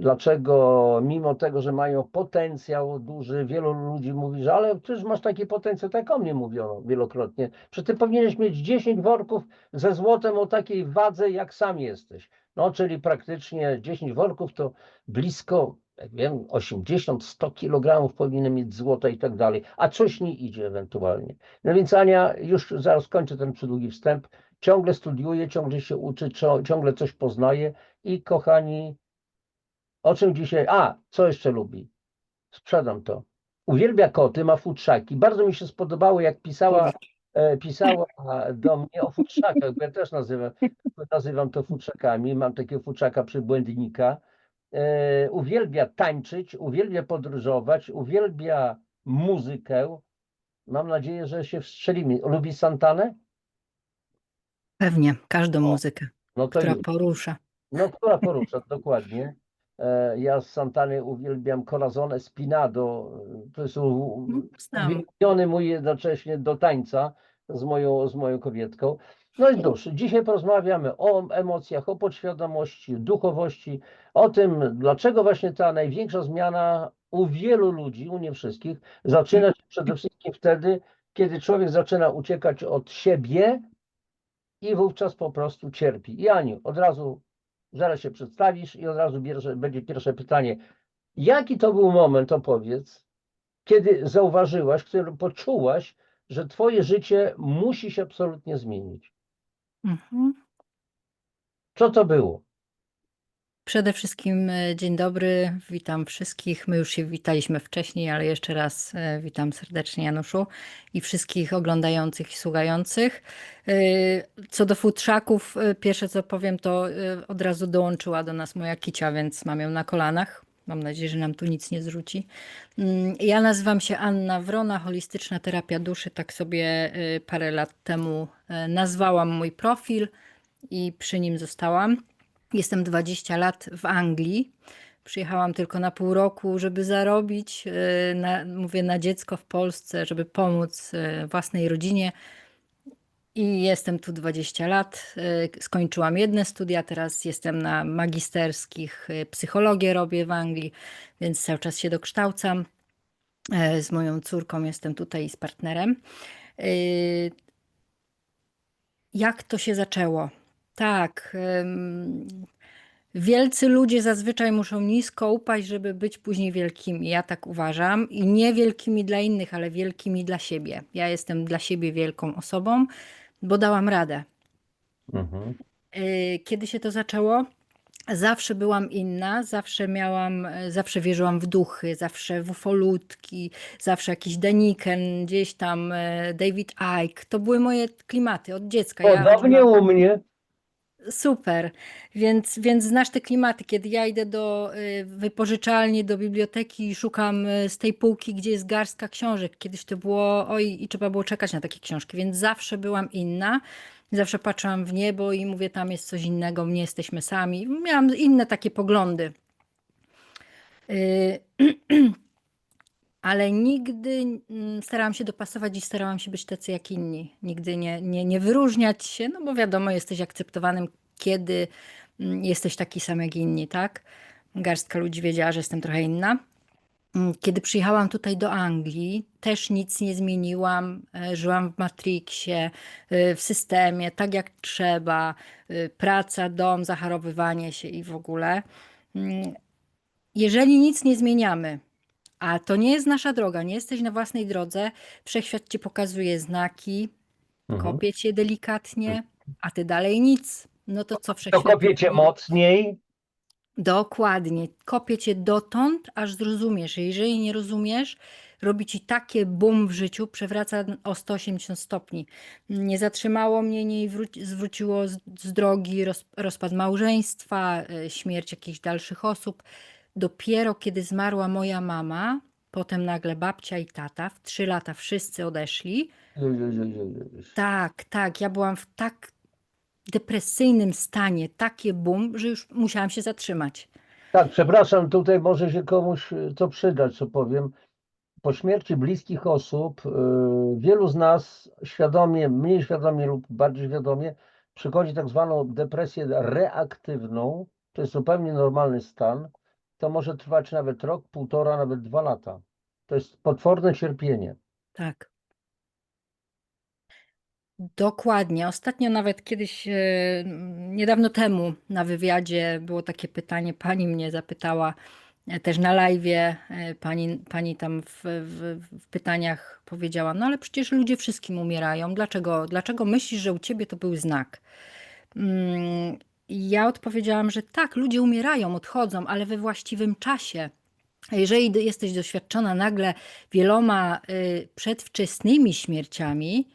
dlaczego mimo tego, że mają potencjał duży, wielu ludzi mówi, że ale przecież masz taki potencjał, tak o mnie mówiono wielokrotnie, że ty powinieneś mieć 10 worków ze złotem o takiej wadze, jak sam jesteś. No, czyli praktycznie 10 worków to blisko, jak wiem, 80-100 kg powinien mieć złota i tak dalej, a coś nie idzie ewentualnie. No więc Ania, już zaraz kończę ten przydługi wstęp, ciągle studiuje, ciągle się uczy, ciągle coś poznaje i kochani, o czym dzisiaj, co jeszcze lubi? Sprzedam to. Uwielbia koty, ma futrzaki. Bardzo mi się spodobało, jak pisała do mnie o futrzakach, bo ja też nazywam to futrzakami. Mam takiego futrzaka przybłędnika. Uwielbia tańczyć, uwielbia podróżować, uwielbia muzykę. Mam nadzieję, że się wstrzelimy. Lubi Santanę? Pewnie, każdą O, muzykę, no to która już. porusza. No, która porusza, dokładnie. Ja z Santany uwielbiam Corazon Espinado. To jest Znam. uwielbiony mój jednocześnie do tańca z moją kobietką. No i cóż, dzisiaj porozmawiamy o emocjach, o podświadomości, duchowości, o tym, dlaczego właśnie ta największa zmiana u wielu ludzi, u nie wszystkich, zaczyna się przede wszystkim wtedy, kiedy człowiek zaczyna uciekać od siebie i wówczas po prostu cierpi. I Aniu, od razu zaraz się przedstawisz i od razu będzie pierwsze pytanie. Jaki to był moment, opowiedz, kiedy zauważyłaś, kiedy poczułaś, że twoje życie musi się absolutnie zmienić? Mhm. Co to było? Przede wszystkim dzień dobry, witam wszystkich. My już się witaliśmy wcześniej, ale jeszcze raz witam serdecznie Januszu i wszystkich oglądających i słuchających. Co do futrzaków, pierwsze co powiem, to od razu dołączyła do nas moja Kicia, więc mam ją na kolanach. Mam nadzieję, że nam tu nic nie zrzuci. Ja nazywam się Anna Wrona, holistyczna terapia duszy. Tak sobie parę lat temu nazwałam mój profil i przy nim zostałam. Jestem 20 lat w Anglii. Przyjechałam tylko na pół roku, żeby zarobić, mówię, na dziecko w Polsce, żeby pomóc własnej rodzinie. I jestem tu 20 lat. Skończyłam jedne studia, teraz jestem na magisterskich. Psychologię robię w Anglii, więc cały czas się dokształcam. Z moją córką jestem tutaj z partnerem. Jak to się zaczęło? Tak. Wielcy ludzie zazwyczaj muszą nisko upaść, żeby być później wielkimi. Ja tak uważam. I nie wielkimi dla innych, ale wielkimi dla siebie. Ja jestem dla siebie wielką osobą, bo dałam radę. Mhm. Kiedy się to zaczęło? Zawsze byłam inna, zawsze wierzyłam w duchy, zawsze w ufolutki, zawsze jakiś Deniken, gdzieś tam David Icke. To były moje klimaty od dziecka. Ja aż Podobnie byłam u mnie. super, więc znasz te klimaty, kiedy ja idę do wypożyczalni, do biblioteki i szukam z tej półki, gdzie jest garstka książek. Kiedyś to było, oj, i trzeba było czekać na takie książki, więc zawsze byłam inna. Zawsze patrzyłam w niebo i mówię, tam jest coś innego, nie jesteśmy sami. Miałam inne takie poglądy. Y, Ale nigdy starałam się dopasować i starałam się być tacy jak inni. Nigdy nie wyróżniać się, no bo wiadomo, jesteś akceptowanym, kiedy jesteś taki sam jak inni, tak? Garstka ludzi wiedziała, że jestem trochę inna. Kiedy przyjechałam tutaj do Anglii, też nic nie zmieniłam. Żyłam w Matrixie, w systemie, tak jak trzeba. Praca, dom, zachorowywanie się i w ogóle. Mm, Jeżeli nic nie zmieniamy, a to nie jest nasza droga, nie jesteś na własnej drodze, wszechświat ci pokazuje znaki, Mhm. kopie cię delikatnie, a ty dalej nic. No to co To wszechświat kopiecie robi? mocniej. Dokładnie. Kopie cię dotąd, aż zrozumiesz. Jeżeli nie rozumiesz, robi ci takie bum w życiu, przewraca o 180 stopni. Nie zatrzymało mnie, nie zwróciło z drogi rozpad małżeństwa, śmierć jakichś dalszych osób. Dopiero kiedy zmarła moja mama, potem nagle babcia i tata, w 3 lata wszyscy odeszli. Tak, tak, ja byłam w tak depresyjnym stanie, takie bum, że już musiałam się zatrzymać. Tak, przepraszam, tutaj może się komuś to przydać, co powiem. Po śmierci bliskich osób wielu z nas świadomie, mniej świadomie lub bardziej świadomie przychodzi tak zwaną depresję reaktywną. To jest zupełnie normalny stan. to może trwać nawet rok, półtora, nawet 2 lata. To jest potworne cierpienie. Tak. Dokładnie. Ostatnio nawet kiedyś, niedawno temu na wywiadzie było takie pytanie, pani mnie zapytała, też na live'ie, pani tam w pytaniach powiedziała, no ale przecież ludzie wszystkim umierają, dlaczego myślisz, że u ciebie to był znak? I ja odpowiedziałam, że tak, ludzie umierają, odchodzą, ale we właściwym czasie. A jeżeli jesteś doświadczona nagle wieloma przedwczesnymi śmierciami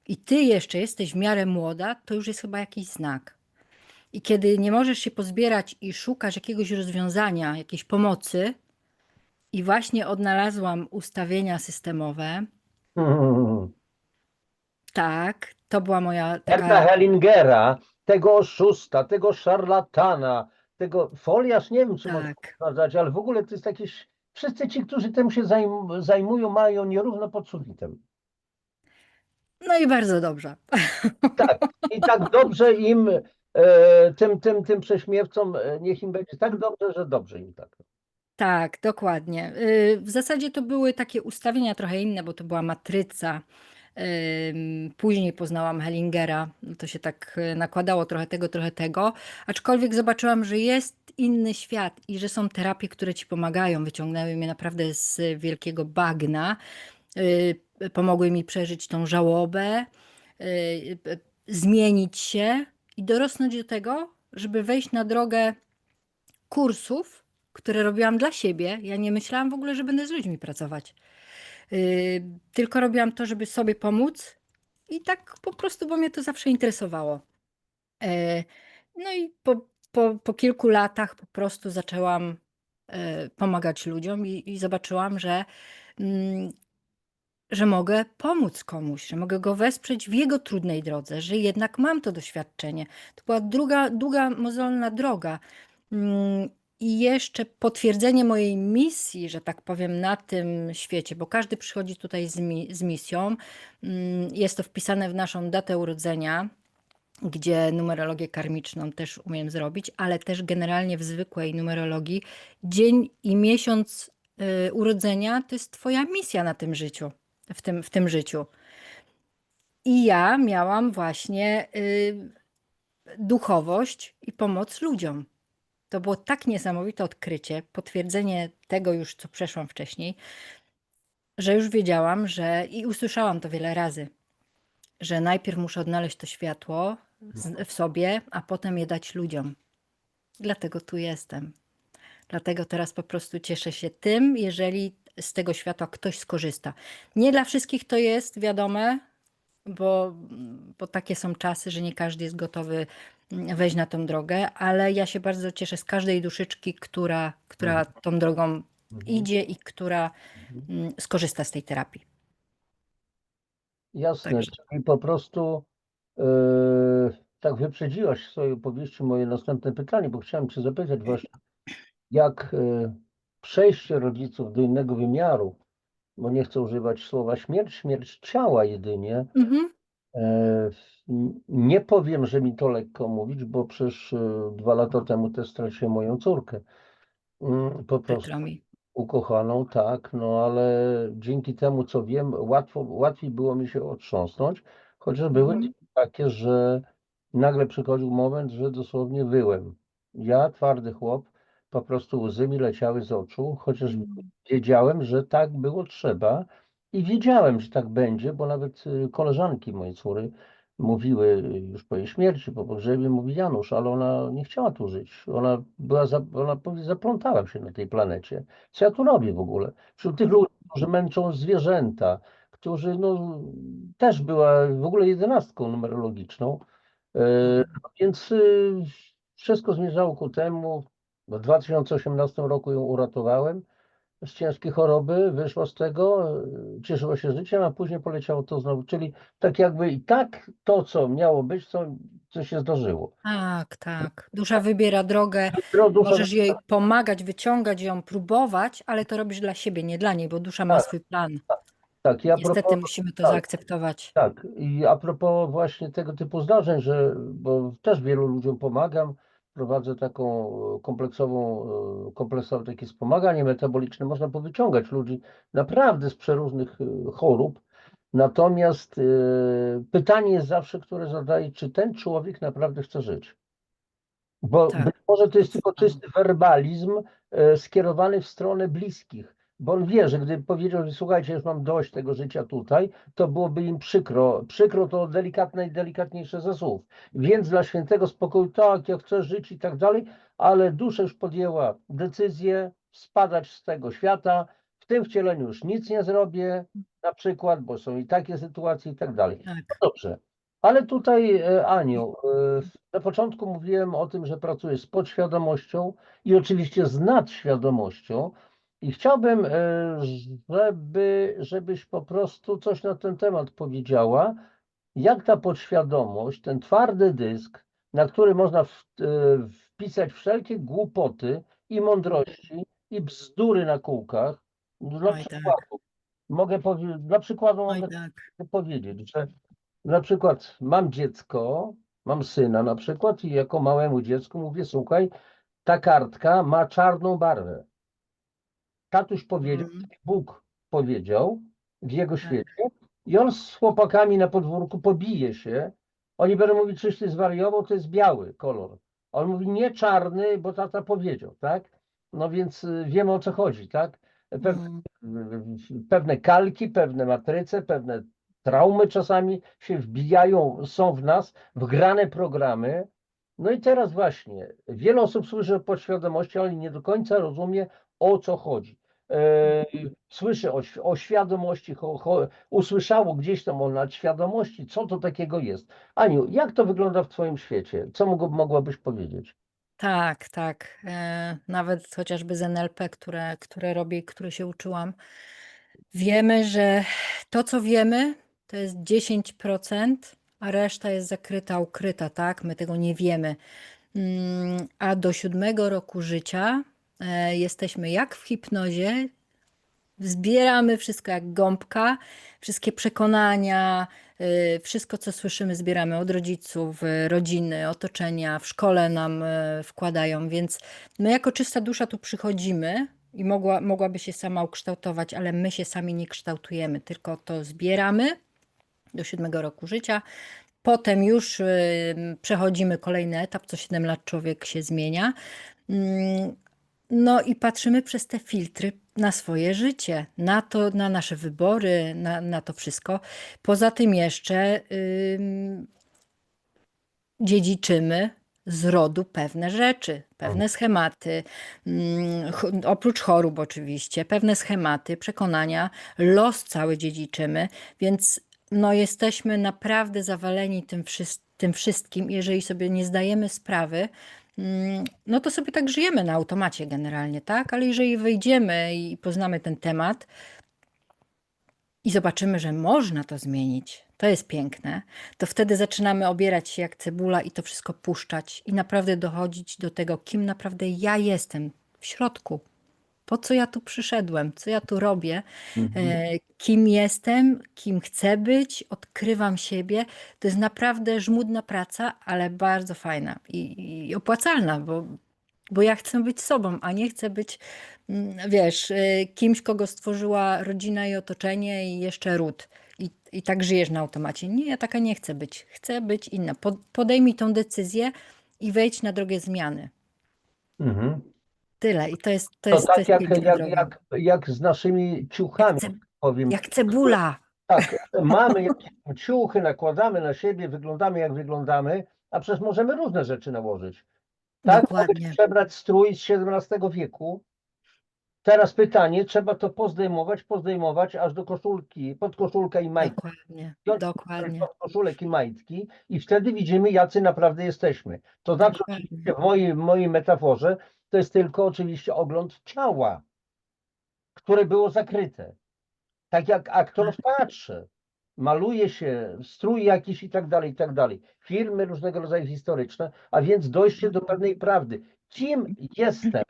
i ty jeszcze jesteś w miarę młoda, to już jest chyba jakiś znak. I kiedy nie możesz się pozbierać i szukasz jakiegoś rozwiązania, jakiejś pomocy, i właśnie odnalazłam ustawienia systemowe, tak, to była moja Herta taka, Hellingera, tego oszusta, tego szarlatana, tego foliarz, nie wiem, czy można tak, nazwać, ale w ogóle to jest jakieś. Wszyscy ci, którzy tym się zajmują, mają nierówno pod sufitem. no i bardzo dobrze. Tak, i tak dobrze im, tym prześmiewcom, niech im będzie tak dobrze, że dobrze im tak. Tak, dokładnie. W zasadzie to były takie ustawienia trochę inne, bo to była matryca. Później poznałam Hellingera, to się tak nakładało trochę tego, trochę tego. Aczkolwiek zobaczyłam, że jest inny świat i że są terapie, które ci pomagają. Wyciągnęły mnie naprawdę z wielkiego bagna. Pomogły mi przeżyć tą żałobę, zmienić się i dorosnąć do tego, żeby wejść na drogę kursów, które robiłam dla siebie. Ja nie myślałam w ogóle, że będę z ludźmi pracować. Tylko robiłam to, żeby sobie pomóc i tak po prostu, bo mnie to zawsze interesowało. Yy, No i po kilku latach po prostu zaczęłam pomagać ludziom i zobaczyłam, mm, że mogę pomóc komuś, że mogę go wesprzeć w jego trudnej drodze, że jednak mam to doświadczenie. To była długa, mozolna droga. I jeszcze potwierdzenie mojej misji, że tak powiem, na tym świecie, bo każdy przychodzi tutaj z misją. Jest to wpisane w naszą datę urodzenia, gdzie numerologię karmiczną też umiem zrobić, ale też generalnie w zwykłej numerologii dzień i miesiąc urodzenia to jest twoja misja na tym życiu, w tym życiu. I ja miałam właśnie duchowość i pomoc ludziom. To było tak niesamowite odkrycie, potwierdzenie tego już, co przeszłam wcześniej, że już wiedziałam, i usłyszałam to wiele razy, że najpierw muszę odnaleźć to światło w sobie, a potem je dać ludziom. Dlatego tu jestem. Dlatego teraz po prostu cieszę się tym, jeżeli z tego światła ktoś skorzysta. Nie dla wszystkich to jest wiadome, bo takie są czasy, że nie każdy jest gotowy wejść na tą drogę, ale ja się bardzo cieszę z każdej duszyczki, która tą drogą Mhm. idzie i która Mhm. skorzysta z tej terapii. Jasne, Także. czyli po prostu tak wyprzedziłaś w swojej opowieści moje następne pytanie, bo chciałem Cię zapytać właśnie, jak przejście rodziców do innego wymiaru, bo nie chcę używać słowa śmierć, śmierć ciała jedynie. Mhm. E, Nie powiem, że mi to lekko mówić, bo przecież 2 lata temu też straciłem moją córkę. Po prostu Przykro mi. ukochaną, tak, no ale dzięki temu, co wiem, łatwiej było mi się otrząsnąć, chociaż były dni Mhm. takie, że nagle przychodził moment, że dosłownie wyłem. Ja, twardy chłop, po prostu łzy mi leciały z oczu, chociaż wiedziałem, że tak było trzeba i wiedziałem, że tak będzie, bo nawet koleżanki mojej córy mówiły już po jej śmierci, po pogrzebie, mówi Janusz, ale ona nie chciała tu żyć. Ona mówi, zaplątałem się na tej planecie. Co ja tu robię w ogóle? Wśród tych ludzi, którzy męczą zwierzęta, którzy, no, też była w ogóle 11 numerologiczną. Więc wszystko zmierzało ku temu. W 2018 roku ją uratowałem z ciężkiej choroby, wyszła z tego, cieszyła się życiem, a później poleciało to znowu. Czyli tak jakby i tak to, co miało być, co się zdarzyło. Tak, tak. Dusza wybiera drogę, Dusza, możesz jej pomagać, wyciągać ją, próbować, ale to robisz dla siebie, nie dla niej, bo dusza ma tak, swój plan. tak. I a Niestety propos, musimy to tak, zaakceptować. tak. I a propos właśnie tego typu zdarzeń, bo też wielu ludziom pomagam, prowadzę taką kompleksowe takie wspomaganie metaboliczne. Można powyciągać ludzi naprawdę z przeróżnych chorób. Natomiast pytanie jest zawsze, które zadaję, czy ten człowiek naprawdę chce żyć? Bo Tak, być może to jest tylko podstawa. czysty werbalizm skierowany w stronę bliskich, bo on wie, że gdyby powiedział, że słuchajcie, już mam dość tego życia tutaj, to byłoby im przykro. Przykro to delikatniejsze ze słów. Więc dla świętego spokoju, tak, ja chcę żyć i tak dalej, ale dusza już podjęła decyzję spadać z tego świata. W tym wcieleniu już nic nie zrobię, na przykład, bo są i takie sytuacje i tak dalej. No Tak. dobrze. Ale tutaj, Aniu, na początku mówiłem o tym, że pracuję z podświadomością i oczywiście z nadświadomością i chciałbym, żebyś po prostu coś na ten temat powiedziała, jak ta podświadomość, ten twardy dysk, na który można wpisać wszelkie głupoty i mądrości i bzdury na kółkach. Dla Oj tak, przykładu dla przykładu oj mogę tak. powiedzieć, że na przykład mam dziecko, mam syna na przykład i jako małemu dziecku mówię, słuchaj, ta kartka ma czarną barwę. Tatuś powiedział, Mm, Bóg powiedział w jego tak. świecie i on z chłopakami na podwórku pobije się. Oni będą mówić, czyś ty zwariował, to jest biały kolor. A on mówi, nie czarny, bo tata powiedział, tak? No więc wiemy, o co chodzi, tak? Pewne, Mm, pewne kalki, pewne matryce, pewne traumy czasami się wbijają, są w nas, wgrane programy. No i teraz właśnie, wiele osób słyszy o podświadomości, ale nie do końca rozumie, o co chodzi. Słyszy o świadomości, usłyszało gdzieś tam o nadświadomości, co to takiego jest. Aniu, jak to wygląda w Twoim świecie? Co mogłabyś powiedzieć? tak, tak. Nawet chociażby z NLP, które robię i które się uczyłam, wiemy, że to, co wiemy, to jest 10%, a reszta jest zakryta, ukryta, tak? My tego nie wiemy. A do 7 roku życia jesteśmy jak w hipnozie, zbieramy wszystko jak gąbka, wszystkie przekonania, wszystko co słyszymy zbieramy od rodziców, rodziny, otoczenia, w szkole nam wkładają, więc my jako czysta dusza tu przychodzimy i mogłaby się sama ukształtować, ale my się sami nie kształtujemy, tylko to zbieramy do 7 roku życia. Potem już przechodzimy kolejny etap, co 7 lat człowiek się zmienia. Mm, No i patrzymy przez te filtry na swoje życie, na to, na nasze wybory, na to wszystko. Poza tym jeszcze dziedziczymy z rodu pewne rzeczy, pewne schematy, oprócz chorób oczywiście, pewne schematy, przekonania, los cały dziedziczymy, więc no jesteśmy naprawdę zawaleni tym wszystkim. Jeżeli sobie nie zdajemy sprawy, no to sobie tak żyjemy na automacie generalnie, tak? Ale jeżeli wejdziemy i poznamy ten temat, i zobaczymy, że można to zmienić, to jest piękne, to wtedy zaczynamy obierać się jak cebula i to wszystko puszczać i naprawdę dochodzić do tego, kim naprawdę ja jestem w środku. Po co ja tu przyszedłem, co ja tu robię, Mhm. kim jestem, kim chcę być, odkrywam siebie. To jest naprawdę żmudna praca, ale bardzo fajna i opłacalna, bo ja chcę być sobą, a nie chcę być, wiesz, kimś, kogo stworzyła rodzina i otoczenie i jeszcze ród. I tak żyjesz na automacie. Nie, ja taka nie chcę być. Chcę być inna. Podejmij tą decyzję i wejdź na drogę zmiany. Mhm. Tyle. I to jest, to To jest, to tak jest piękna droga. jak z naszymi Jak, ciuchami, ce, powiem. jak cebula. Tak, mamy jakieś tam ciuchy, nakładamy na siebie, wyglądamy jak wyglądamy, a przecież możemy różne rzeczy nałożyć. Tak, mogę Dokładnie. przebrać strój z XVII wieku. Teraz pytanie, trzeba to pozdejmować aż do koszulki, podkoszulka i majtki. Dokładnie. Wziąć Dokładnie. podkoszulek i majtki i wtedy widzimy, jacy naprawdę jesteśmy. To znaczy, Dokładnie. oczywiście w mojej metaforze, to jest tylko oczywiście ogląd ciała, które było zakryte. Tak jak aktor w teatrze. Maluje się, strój jakiś i tak dalej, i tak dalej. Filmy różnego rodzaju historyczne, a więc dojście do pewnej prawdy. Kim jestem?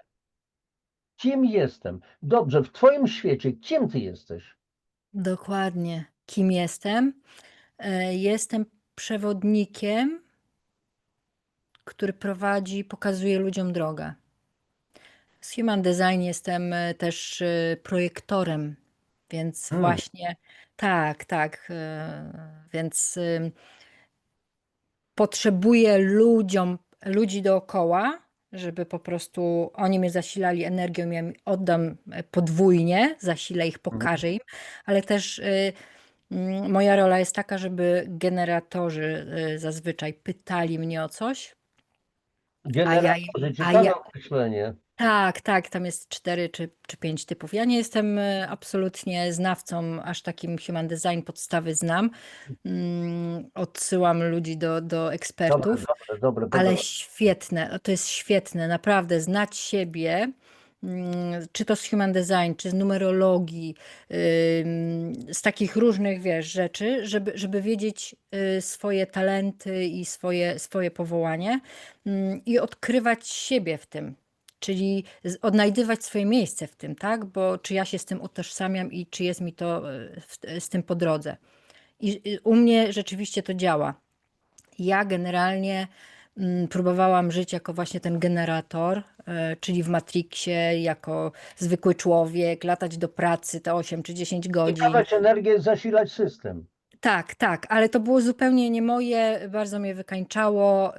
Kim jestem? Dobrze, w Twoim świecie, kim Ty jesteś? Dokładnie. Kim jestem? Jestem przewodnikiem, który prowadzi, pokazuje ludziom drogę. Z Human Design jestem też projektorem, więc Hmm. właśnie tak, tak. Więc potrzebuję ludzi dookoła, żeby po prostu oni mnie zasilali energią, ja im oddam podwójnie, zasilę ich, Mhm. pokażę im, ale też moja rola jest taka, żeby generatorzy zazwyczaj pytali mnie o coś, a ja, Generatorzy, a ja, ciekawe określenie. tak, tak, tam jest 4 czy 5 typów. Ja nie jestem absolutnie znawcą, aż takim human design podstawy znam. Odsyłam ludzi do Dobre, ekspertów, dobre, dobre, ale podoba. świetne, to jest świetne, naprawdę znać siebie, czy to z human design, czy z numerologii, z takich różnych, wiesz, rzeczy, żeby wiedzieć swoje talenty i swoje powołanie, i odkrywać siebie w tym. Czyli odnajdywać swoje miejsce w tym, tak? Bo czy ja się z tym utożsamiam i czy jest mi to z tym po drodze. I u mnie rzeczywiście to działa. Ja generalnie próbowałam żyć jako właśnie ten generator, czyli w Matrixie, jako zwykły człowiek, latać do pracy te 8 czy 10 I godzin. dawać energię, zasilać system. Tak, tak, ale to było zupełnie nie moje, bardzo mnie wykańczało,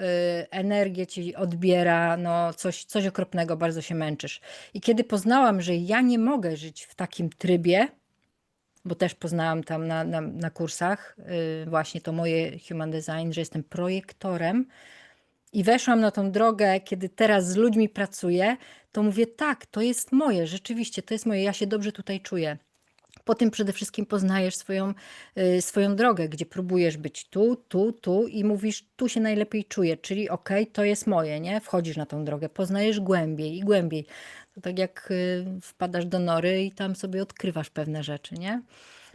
energię ci odbiera, no coś okropnego, bardzo się męczysz. I kiedy poznałam, że ja nie mogę żyć w takim trybie, bo też poznałam tam na kursach właśnie to moje human design, że jestem projektorem, i weszłam na tą drogę, kiedy teraz z ludźmi pracuję, to mówię, tak, to jest moje, rzeczywiście, to jest moje, ja się dobrze tutaj czuję. Po tym przede wszystkim poznajesz swoją drogę, gdzie próbujesz być tu i mówisz, tu się najlepiej czuję, czyli okej, to jest moje, nie? Wchodzisz na tą drogę, poznajesz głębiej i głębiej. To tak jak wpadasz do nory i tam sobie odkrywasz pewne rzeczy, nie?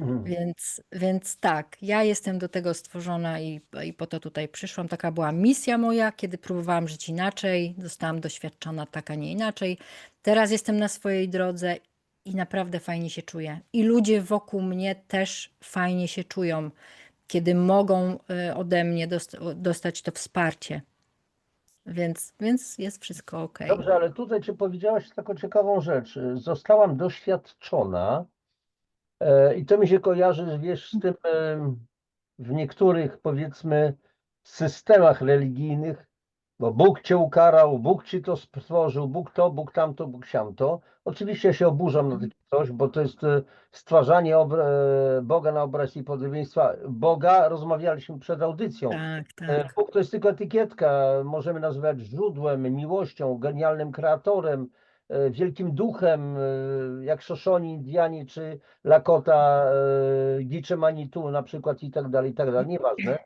Mhm. Więc tak, ja jestem do tego stworzona i po to tutaj przyszłam. Taka była misja moja, kiedy próbowałam żyć inaczej, zostałam doświadczona tak, a nie inaczej. Teraz jestem na swojej drodze i naprawdę fajnie się czuję. I ludzie wokół mnie też fajnie się czują, kiedy mogą ode mnie dostać to wsparcie. Więc jest wszystko ok. Dobrze, ale tutaj Ci powiedziałaś taką ciekawą rzecz. Zostałam doświadczona i to mi się kojarzy, wiesz, z tym w niektórych, powiedzmy, systemach religijnych, bo Bóg cię ukarał, Bóg ci to stworzył, Bóg to, Bóg tamto, Bóg siamto. Oczywiście ja się oburzam na takie coś, bo to jest stwarzanie Boga na obraz i podobieństwa Boga. Rozmawialiśmy przed audycją. Tak, tak. Bóg to jest tylko etykietka. Możemy nazywać źródłem, miłością, genialnym kreatorem, wielkim duchem, jak Szoszoni, Indianie czy Lakota, Gicze Manitu na przykład i tak dalej. Nieważne.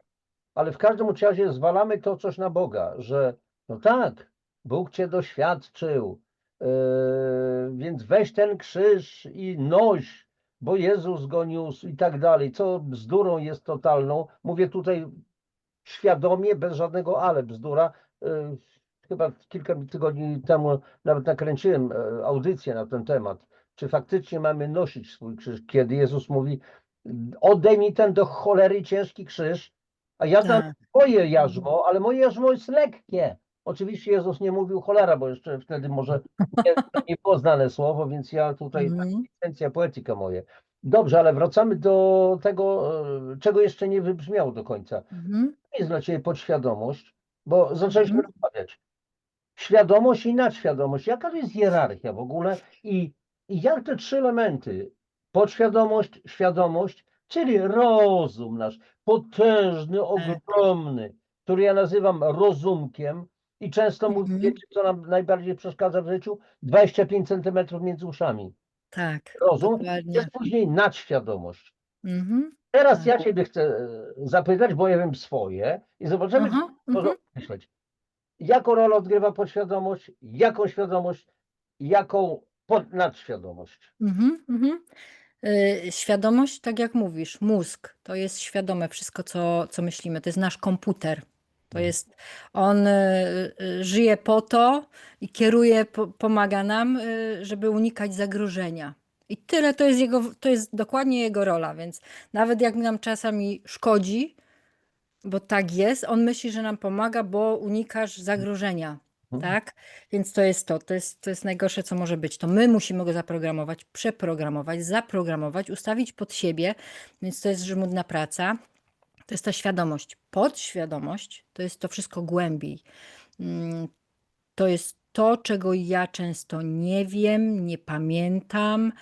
Ale w każdym razie zwalamy to coś na Boga, że no tak, Bóg cię doświadczył, więc weź ten krzyż i noś, bo Jezus go niósł i tak dalej, co bzdurą jest totalną. Mówię tutaj świadomie, bez żadnego ale, bzdura. Chyba kilka tygodni temu nawet nakręciłem audycję na ten temat, czy faktycznie mamy nosić swój krzyż, kiedy Jezus mówi, odejmij ten do cholery ciężki krzyż, a ja znam Tak. moje jarzmo, ale moje jarzmo jest lekkie. Oczywiście Jezus nie mówił cholera, bo jeszcze wtedy może nie było znane słowo, więc ja tutaj, taka Mhm. licencja poetyka moje. Dobrze, ale wracamy do tego, czego jeszcze nie wybrzmiało do końca. Mhm. Jest dla Ciebie podświadomość, bo zaczęliśmy Mhm. rozmawiać. Świadomość i nadświadomość. Jaka to jest hierarchia w ogóle i jak te trzy elementy, podświadomość, świadomość, czyli rozum nasz, potężny, Tak. ogromny, który ja nazywam rozumkiem i często mówię, Mhm. wiecie, co nam najbardziej przeszkadza w życiu? 25 centymetrów między uszami. Tak, Rozum, dokładnie. jest później nadświadomość. Mhm. Teraz Tak. ja Ciebie chcę zapytać, bo ja wiem swoje i zobaczymy, Aha. czy Mhm. można myśleć. Jaką rolę odgrywa podświadomość, jaką świadomość, jaką nadświadomość? Mhm. Mhm. Świadomość, tak jak mówisz, mózg to jest świadome wszystko, co myślimy. To jest nasz komputer. To Mhm. jest, on żyje po to i kieruje, pomaga nam, żeby unikać zagrożenia. I tyle to jest dokładnie jego rola, więc nawet jak nam czasami szkodzi, bo tak jest. On myśli, że nam pomaga, bo unikasz zagrożenia, Mhm. tak? Więc to jest najgorsze, co może być. To my musimy go zaprogramować, przeprogramować, zaprogramować, ustawić pod siebie, więc to jest żmudna praca. To jest ta świadomość. Podświadomość to jest to wszystko głębiej. Mm, To jest to, czego ja często nie wiem, nie pamiętam.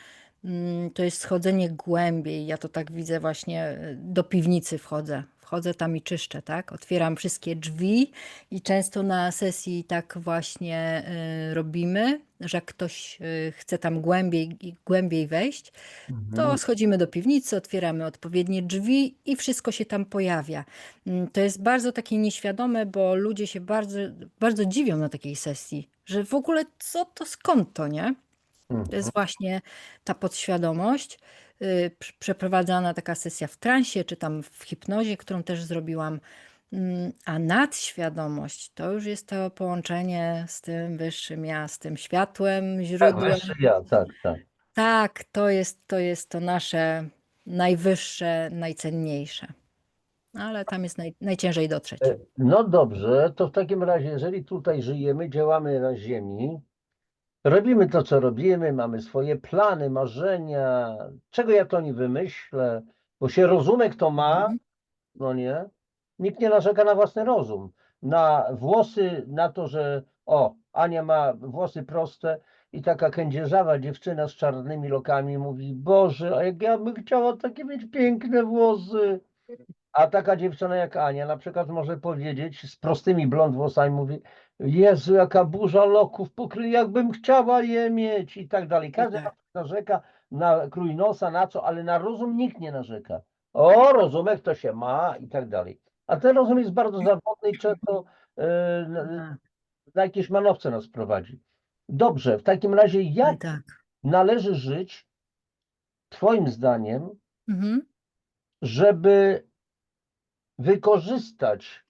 To jest schodzenie głębiej. Ja to tak widzę właśnie, do piwnicy wchodzę. Wchodzę tam i czyszczę, tak? Otwieram wszystkie drzwi i często na sesji tak właśnie robimy, że jak ktoś chce tam głębiej wejść, to Mhm. schodzimy do piwnicy, otwieramy odpowiednie drzwi i wszystko się tam pojawia. To jest bardzo takie nieświadome, bo ludzie się bardzo, bardzo dziwią na takiej sesji, że w ogóle co to, skąd to, nie? To Mhm. jest właśnie ta podświadomość. Przeprowadzana taka sesja w transie, czy tam w hipnozie, którą też zrobiłam. A nadświadomość to już jest to połączenie z tym wyższym ja, z tym światłem, Tak, źródłem. wyższy ja, tak, tak. Tak, to nasze najwyższe, najcenniejsze. Ale tam jest najciężej dotrzeć. No dobrze, to w takim razie, jeżeli tutaj żyjemy, działamy na Ziemi, robimy to, co robimy, mamy swoje plany, marzenia, czego ja to nie wymyślę, bo się rozumek to ma, Mhm. no nie? Nikt nie narzeka na własny rozum. Na włosy, na to, że o, Ania ma włosy proste i taka kędzierzawa dziewczyna z czarnymi lokami mówi, Boże, a jak ja bym chciała takie mieć piękne włosy. A taka dziewczyna jak Ania na przykład może powiedzieć z prostymi blond włosami, mówi, Jezu, jaka burza loków pokryli, jakbym chciała je mieć i tak dalej. I Każdy na tak, coś narzeka, na krój nosa, na co, ale na rozum nikt nie narzeka. O, rozumek to się ma i tak dalej. A ten rozum jest bardzo zawodny i często na, tak, na jakieś manowce nas prowadzi. Dobrze, w takim razie oj jak tak. należy żyć, Twoim zdaniem, Mhm. żeby wykorzystać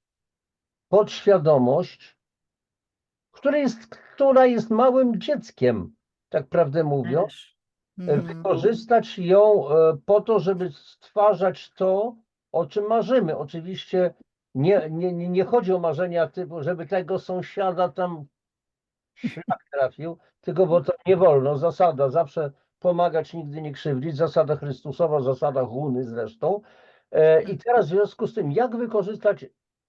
podświadomość, która jest małym dzieckiem, tak prawdę mówiąc, Też. Mhm. wykorzystać ją po to, żeby stwarzać to, o czym marzymy. Oczywiście nie chodzi o marzenia typu, żeby tego sąsiada tam szlak trafił, tylko bo to nie wolno. Zasada zawsze pomagać, nigdy nie krzywdzić. Zasada Chrystusowa, zasada Huny zresztą. I teraz w związku z tym, jak wykorzystać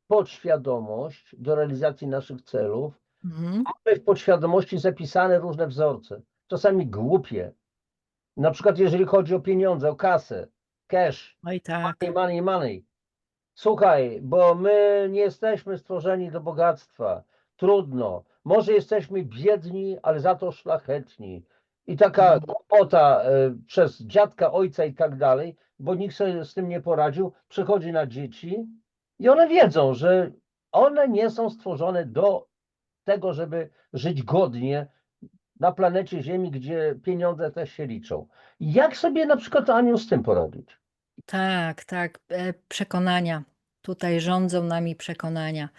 podświadomość do realizacji naszych celów? Mhm. Mamy w podświadomości zapisane różne wzorce, czasami głupie. Na przykład jeżeli chodzi o pieniądze, o kasę, cash, Oj money, tak. money, money. Słuchaj, bo my nie jesteśmy stworzeni do bogactwa. Trudno. Może jesteśmy biedni, ale za to szlachetni. I taka Mhm. głupota przez dziadka, ojca i tak dalej, bo nikt sobie z tym nie poradził, przychodzi na dzieci i one wiedzą, że one nie są stworzone do tego, żeby żyć godnie na planecie Ziemi, gdzie pieniądze też się liczą. Jak sobie na przykład, Aniu, z tym poradzić? Tak, tak. Przekonania. Tutaj rządzą nami przekonania.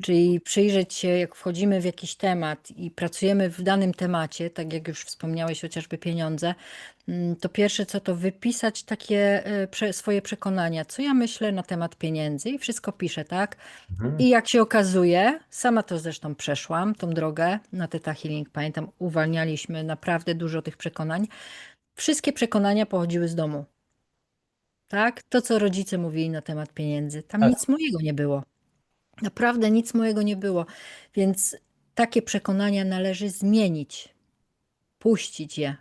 Czyli przyjrzeć się, jak wchodzimy w jakiś temat i pracujemy w danym temacie, tak jak już wspomniałeś, chociażby pieniądze, to pierwsze co to wypisać takie swoje przekonania, co ja myślę na temat pieniędzy i wszystko piszę, tak? Mhm. I jak się okazuje, sama to zresztą przeszłam, tą drogę na Theta Healing, pamiętam, uwalnialiśmy naprawdę dużo tych przekonań. Wszystkie przekonania pochodziły z domu. Tak? To, co rodzice mówili na temat pieniędzy. Tam Tak. nic mojego nie było. Naprawdę nic mojego nie było. Więc takie przekonania należy zmienić, puścić je,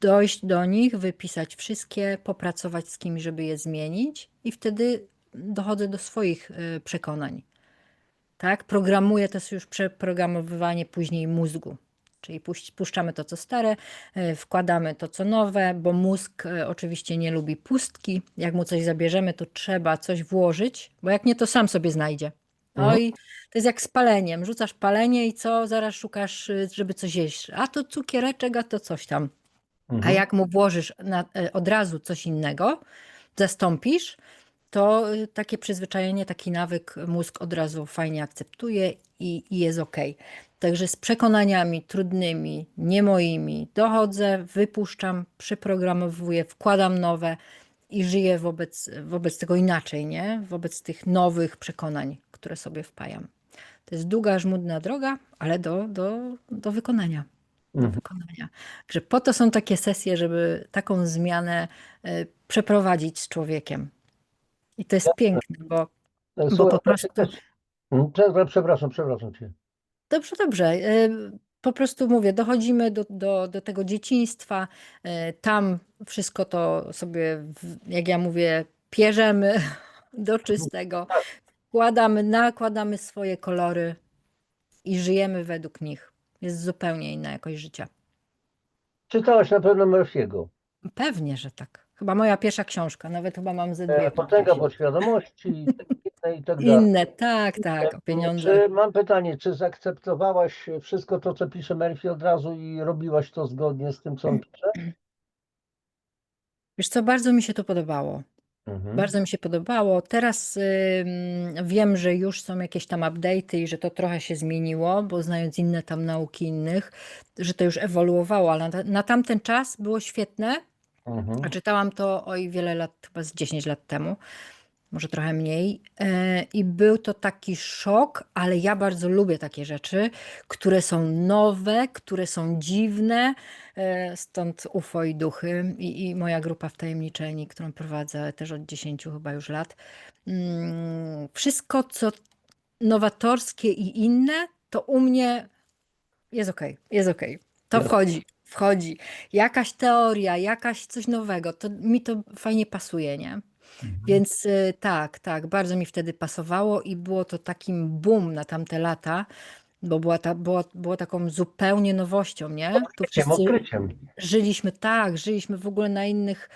dojść do nich, wypisać wszystkie, popracować z kimś, żeby je zmienić, i wtedy dochodzę do swoich przekonań. Tak? Programuję, to jest już przeprogramowywanie później mózgu. Czyli puszczamy to, co stare, wkładamy to, co nowe, bo mózg oczywiście nie lubi pustki. Jak mu coś zabierzemy, to trzeba coś włożyć, bo jak nie, to sam sobie znajdzie. Mhm. Oj, to jest jak z paleniem. Rzucasz palenie i co? Zaraz szukasz, żeby coś jeść. A to cukiereczek, a to coś tam. A Mhm. jak mu włożysz od razu coś innego, zastąpisz, to takie przyzwyczajenie, taki nawyk mózg od razu fajnie akceptuje i jest ok. Także z przekonaniami trudnymi, nie moimi, dochodzę, wypuszczam, przeprogramowuję, wkładam nowe i żyję wobec tego inaczej, nie? Wobec tych nowych przekonań, które sobie wpajam. To jest długa, żmudna droga, ale do wykonania. Do Mhm. wykonania. Że po to są takie sesje, żeby taką zmianę przeprowadzić z człowiekiem. I to jest piękne, bo Słuchaj, po właśnie prostu, też. Przepraszam cię. dobrze, dobrze. Po prostu mówię, dochodzimy do tego dzieciństwa, tam wszystko to sobie, jak ja mówię, pierzemy do czystego, Tak. nakładamy swoje kolory i żyjemy według nich. Jest zupełnie inna jakość życia. Czytałaś na pewno Murphy'ego. Pewnie, że tak. Chyba moja pierwsza książka, nawet chyba mam ze dwie Potęga gdzieś. podświadomości i tak dalej. Inne, tak, tak, o pieniądzach. Mam pytanie, czy zaakceptowałaś wszystko to, co pisze Murphy od razu i robiłaś to zgodnie z tym, co on pisze? Wiesz co, bardzo mi się to podobało. Mhm. Bardzo mi się podobało. Teraz wiem, że już są jakieś tam update'y i że to trochę się zmieniło, bo znając inne tam nauki innych, że to już ewoluowało, ale na tamten czas było świetne. A Mhm. czytałam to oj wiele lat, chyba z 10 lat temu, może trochę mniej. I był to taki szok, ale ja bardzo lubię takie rzeczy, które są nowe, które są dziwne. Stąd UFO i duchy i moja grupa wtajemniczeni, którą prowadzę też od 10 chyba już lat. Wszystko, co nowatorskie i inne, to u mnie jest okej, jest okej. To Ja- wchodzi. Jakaś teoria, jakaś coś nowego, to mi to fajnie pasuje, nie? Mhm. Więc tak, tak, bardzo mi wtedy pasowało i było to takim boom na tamte lata, bo było taką zupełnie nowością, nie? Tu wszyscy Odkryciem. żyliśmy tak, żyliśmy w ogóle na innych,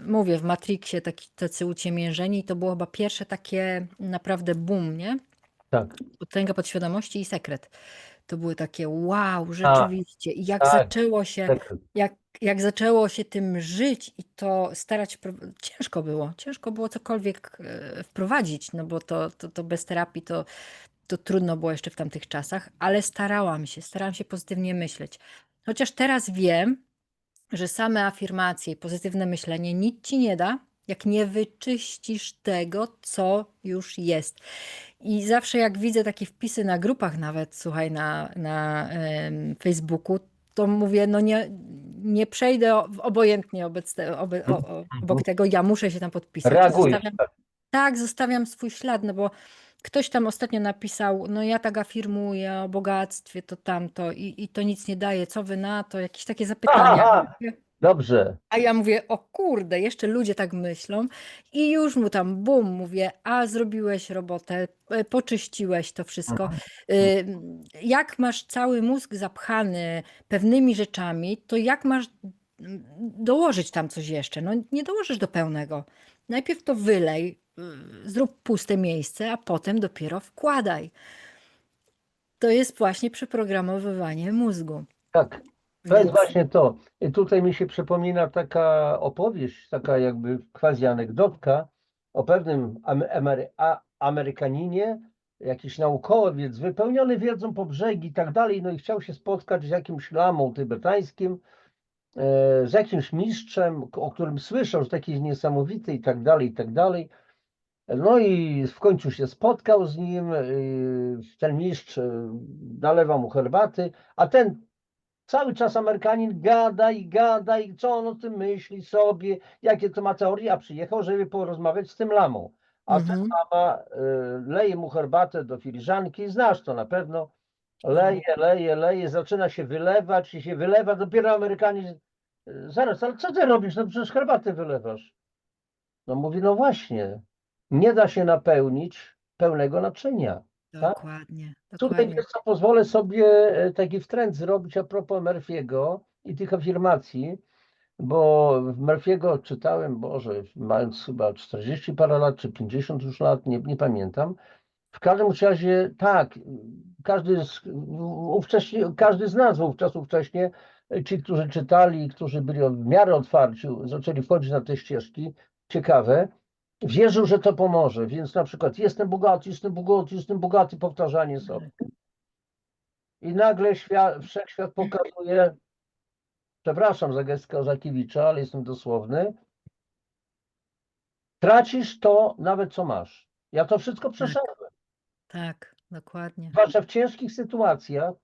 mówię, w Matrixie tacy uciemiężeni i to było chyba pierwsze takie naprawdę boom, nie? Tak. Potęga podświadomości i sekret. To były takie wow, A, rzeczywiście. I tak. Tak. jak zaczęło się tym żyć i to starać, ciężko było cokolwiek wprowadzić, no bo to bez terapii to trudno było jeszcze w tamtych czasach, ale starałam się pozytywnie myśleć. Chociaż teraz wiem, że same afirmacje i pozytywne myślenie nic ci nie da, jak nie wyczyścisz tego, co już jest. I zawsze jak widzę takie wpisy na grupach nawet, słuchaj, na Facebooku, to mówię, no nie przejdę obojętnie obok Mhm. tego, ja muszę się tam podpisać. I Reagujesz. Tak. zostawiam swój ślad, no bo ktoś tam ostatnio napisał, no ja tak afirmuję o bogactwie, to tamto i to nic nie daje, co wy na to? Jakieś takie zapytania. Aha, dobrze. A ja mówię, o kurde, jeszcze ludzie tak myślą i już mu tam bum, mówię, a zrobiłeś robotę, poczyściłeś to wszystko. Mhm. Jak masz cały mózg zapchany pewnymi rzeczami, to jak masz dołożyć tam coś jeszcze? No nie dołożysz do pełnego. Najpierw to wylej, zrób puste miejsce, a potem dopiero wkładaj. To jest właśnie przeprogramowywanie mózgu. Tak. To jest Więc właśnie to. I tutaj mi się przypomina taka opowieść, taka jakby quasi anegdotka o pewnym Amerykaninie, jakiś naukowiec, wypełniony wiedzą po brzegi i tak dalej, no i chciał się spotkać z jakimś lamą tybetańskim, z jakimś mistrzem, o którym słyszał, że taki jest niesamowity i tak dalej, i tak dalej. No i w końcu się spotkał z nim, ten mistrz nalewa mu herbaty, a ten cały czas Amerykanin gada i co on o tym myśli sobie, jakie to ma teorie, a przyjechał, żeby porozmawiać z tym lamą. A ten mhm. lama leje mu herbatę do filiżanki, znasz to na pewno, No. leje, zaczyna się wylewać i się wylewa, dopiero Amerykanin, zaraz, ale co ty robisz, no przecież herbatę wylewasz. No mówi, no właśnie, nie da się napełnić pełnego naczynia. Tak? Dokładnie, Tutaj dokładnie. wiesz co, pozwolę sobie taki wtręt zrobić a propos Murphy'ego i tych afirmacji, bo w Murphy'ego czytałem, Boże, mając chyba 40 parę lat, czy 50 już lat, nie pamiętam. W każdym razie tak, każdy z nas ówcześnie, ci, którzy czytali, którzy byli w miarę otwarci, zaczęli wchodzić na te ścieżki ciekawe, wierzył, że to pomoże, więc na przykład jestem bogaty, powtarzanie sobie. I nagle wszechświat pokazuje, przepraszam za gest Kozakiewicza, ale jestem dosłowny, tracisz to nawet co masz. Ja to wszystko przeszedłem. Tak, dokładnie. Zwłaszcza w ciężkich sytuacjach.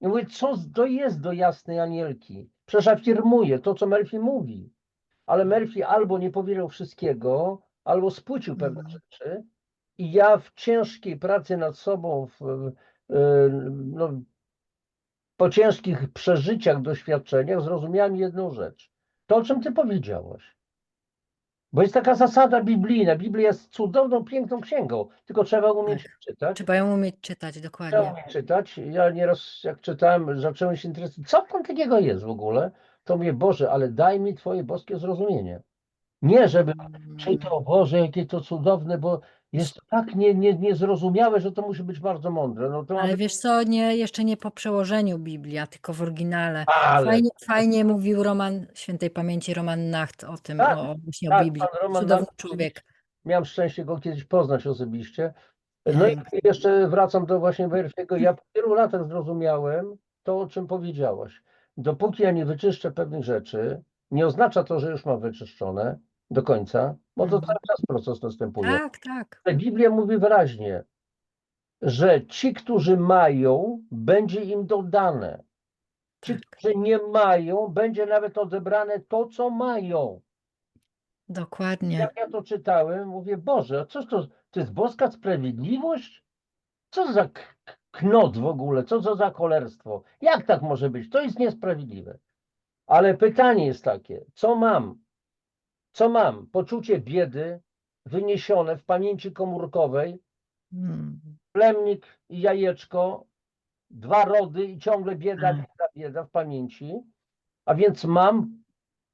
Ja mówię, co to jest do jasnej anielki? Przecież afirmuję to, co Murphy mówi. Ale Murphy albo nie powiedział wszystkiego, albo spłycił pewne rzeczy. I ja w ciężkiej pracy nad sobą, no, po ciężkich przeżyciach, doświadczeniach zrozumiałem jedną rzecz. To, o czym ty powiedziałaś. Bo jest taka zasada biblijna. Biblia jest cudowną, piękną księgą, tylko trzeba umieć Tak. czytać. Trzeba ją umieć czytać, Trzeba dokładnie. umieć czytać. Ja nieraz jak czytałem, zacząłem się interesować, co tam takiego jest w ogóle, to mówię, Boże, ale daj mi Twoje boskie zrozumienie. Nie, żeby czytał, o Boże, jakie to cudowne, bo jest to tak niezrozumiałe, że to musi być bardzo mądre. No to ma Ale być, wiesz co, jeszcze nie po przełożeniu Biblia, tylko w oryginale. ale Fajnie mówił świętej pamięci Roman Nacht o tym, tak, właśnie o tak, Biblii. pan Roman Cudowny Nark, człowiek. miałem szczęście go kiedyś poznać osobiście. No i Piękny. jeszcze wracam do właśnie Werfiego. Ja po wielu latach zrozumiałem to, o czym powiedziałaś. Dopóki ja nie wyczyszczę pewnych rzeczy, nie oznacza to, że już mam wyczyszczone do końca, bo to Mhm. cały czas proces następuje. Tak, tak, Ale Biblia mówi wyraźnie, że ci, którzy mają, będzie im dodane. Ci, tak. którzy nie mają, będzie nawet odebrane to, co mają. Dokładnie. Jak ja to czytałem, mówię, Boże, a cóż to jest boska sprawiedliwość? Co za knot w ogóle, co to za cholerstwo? Jak tak może być? To jest niesprawiedliwe. Ale pytanie jest takie, co mam? Co mam? Poczucie biedy wyniesione w pamięci komórkowej, Mm. plemnik i jajeczko, dwa rody i ciągle bieda, Tak, bieda, bieda w pamięci. A więc mam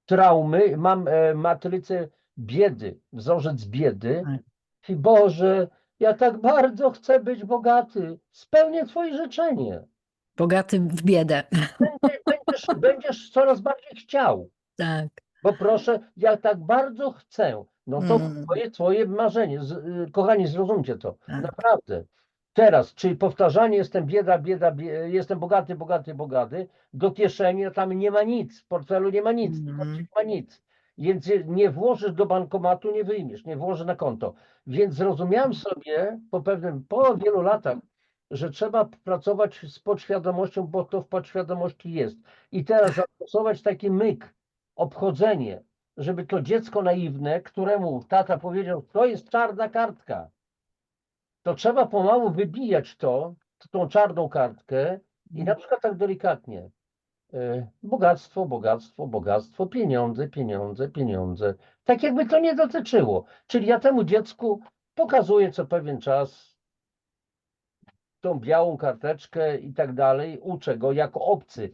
traumy, mam matrycę biedy, wzorzec biedy. tak. I Boże, ja tak bardzo chcę być bogaty. Spełnię Twoje życzenie. Bogaty w biedę. Będziesz coraz bardziej chciał. Tak. Bo proszę, ja tak bardzo chcę. No to Mm. twoje marzenie. Kochani, zrozumcie to. Tak. Naprawdę. Teraz, czyli powtarzanie jestem bieda, bieda, jestem bogaty, bogaty, bogaty, do kieszeni a tam nie ma nic, w portfelu nie ma nic, Mm. nie ma nic. Więc nie włożysz do bankomatu, nie wyjmiesz, nie włożysz na konto. Więc zrozumiałem sobie po wielu latach, że trzeba pracować z podświadomością, bo to w podświadomości jest. I teraz zastosować taki myk, obchodzenie, żeby to dziecko naiwne, któremu tata powiedział, to jest czarna kartka, to trzeba pomału wybijać tą czarną kartkę i na przykład tak delikatnie. Bogactwo, bogactwo, bogactwo, pieniądze, pieniądze, pieniądze. Tak jakby to nie dotyczyło. Czyli ja temu dziecku pokazuję co pewien czas tą białą karteczkę i tak dalej, uczę go jako obcy,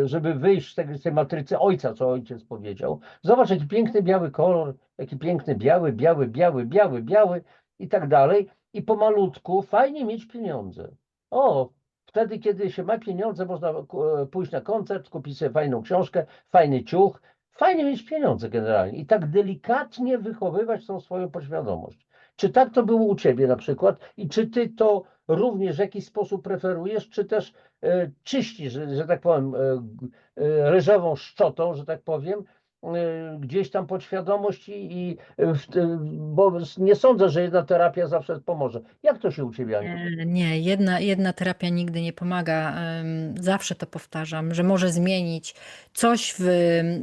żeby wyjść z tej matrycy ojca, co ojciec powiedział. Zobacz, jaki piękny biały kolor, jaki piękny biały, biały, biały, biały, biały i tak dalej. I pomalutku fajnie mieć pieniądze. O, wtedy, kiedy się ma pieniądze, można pójść na koncert, kupić sobie fajną książkę, fajny ciuch. Fajnie mieć pieniądze generalnie i tak delikatnie wychowywać tą swoją podświadomość. Czy tak to było u ciebie na przykład i czy ty to również w jakiś sposób preferujesz, czy też czyścisz, że tak powiem, ryżową szczotą, że tak powiem, gdzieś tam podświadomość bo nie sądzę, że jedna terapia zawsze pomoże. Jak to się u ciebie, Aniu? Nie, jedna terapia nigdy nie pomaga. Zawsze to powtarzam, że może zmienić coś w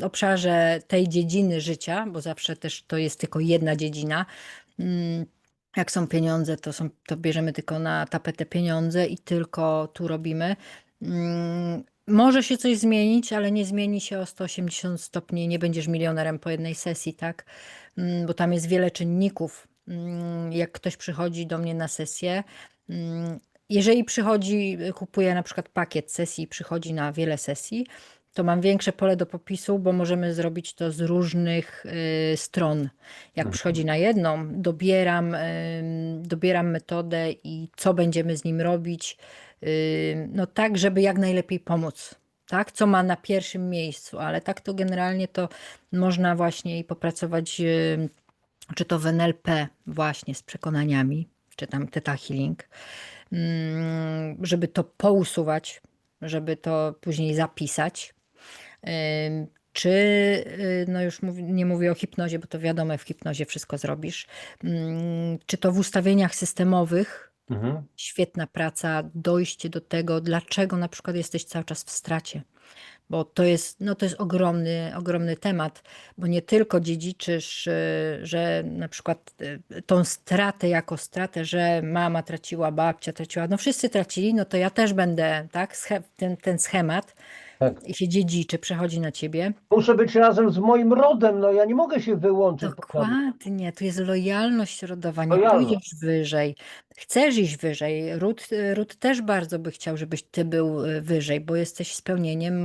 obszarze tej dziedziny życia, bo zawsze też to jest tylko jedna dziedzina. Mm, Jak są pieniądze, to bierzemy tylko na tapetę pieniądze i tylko tu robimy. Może się coś zmienić, ale nie zmieni się o 180 stopni, nie będziesz milionerem po jednej sesji, tak? Bo tam jest wiele czynników. Jak ktoś przychodzi do mnie na sesję, jeżeli kupuje na przykład pakiet sesji i przychodzi na wiele sesji, to mam większe pole do popisu, bo możemy zrobić to z różnych stron. Jak przychodzi na jedną, dobieram metodę i co będziemy z nim robić, no tak, żeby jak najlepiej pomóc. Tak, co ma na pierwszym miejscu, ale tak to generalnie to można właśnie i popracować, czy to w NLP właśnie z przekonaniami, czy tam Theta Healing, żeby to pousuwać, żeby to później zapisać. czy, no już nie mówię o hipnozie, bo to wiadomo, w hipnozie wszystko zrobisz, czy to w ustawieniach systemowych, Mhm. świetna praca, dojście do tego, dlaczego na przykład jesteś cały czas w stracie. Bo to jest, no to jest ogromny, ogromny temat, bo nie tylko dziedziczysz, że na przykład tą stratę jako stratę, że mama traciła, babcia traciła, no wszyscy tracili, no to ja też będę, tak, ten schemat Tak. i się dziedziczy, przechodzi na ciebie. Muszę być razem z moim rodem, no ja nie mogę się wyłączyć. Dokładnie, tu jest lojalność rodowa, nie Lojalność. pójdziesz wyżej. Chcesz iść wyżej. Ród też bardzo by chciał, żebyś ty był wyżej, bo jesteś spełnieniem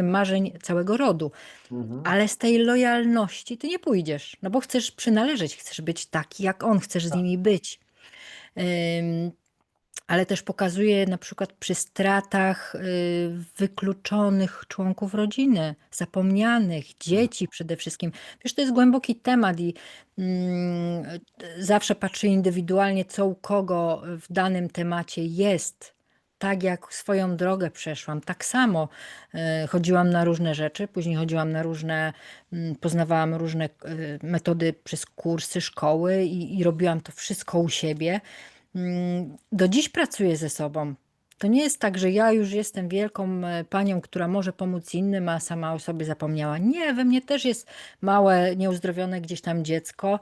marzeń całego rodu. Mhm. Ale z tej lojalności ty nie pójdziesz, no bo chcesz przynależeć, chcesz być taki jak on, chcesz z nimi być. Ale też pokazuje na przykład przy stratach wykluczonych członków rodziny, zapomnianych, dzieci przede wszystkim. Wiesz, to jest głęboki temat i zawsze patrzę indywidualnie, co u kogo w danym temacie jest. Tak jak swoją drogę przeszłam, tak samo chodziłam na różne rzeczy, później chodziłam na różne, poznawałam różne metody przez kursy, szkoły i robiłam to wszystko u siebie. Do dziś pracuję ze sobą. To nie jest tak, że ja już jestem wielką panią, która może pomóc innym, a sama o sobie zapomniała. Nie, we mnie też jest małe, nieuzdrowione gdzieś tam dziecko.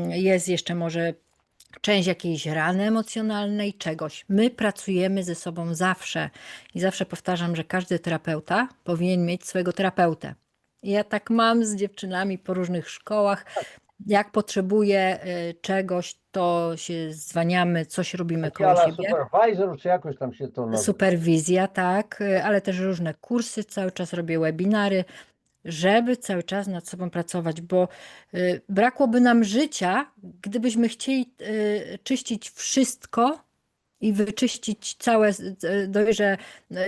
Jest jeszcze może część jakiejś rany emocjonalnej, czegoś. My pracujemy ze sobą zawsze. I zawsze powtarzam, że każdy terapeuta powinien mieć swojego terapeutę. I ja tak mam z dziewczynami po różnych szkołach. Jak potrzebuję czegoś, to się zwaniamy, coś robimy Taki koło ala siebie. supervisor, czy jakoś tam się to nazywa. Superwizja, tak, ale też różne kursy, cały czas robię webinary, żeby cały czas nad sobą pracować, bo brakłoby nam życia, gdybyśmy chcieli czyścić wszystko i wyczyścić dojrze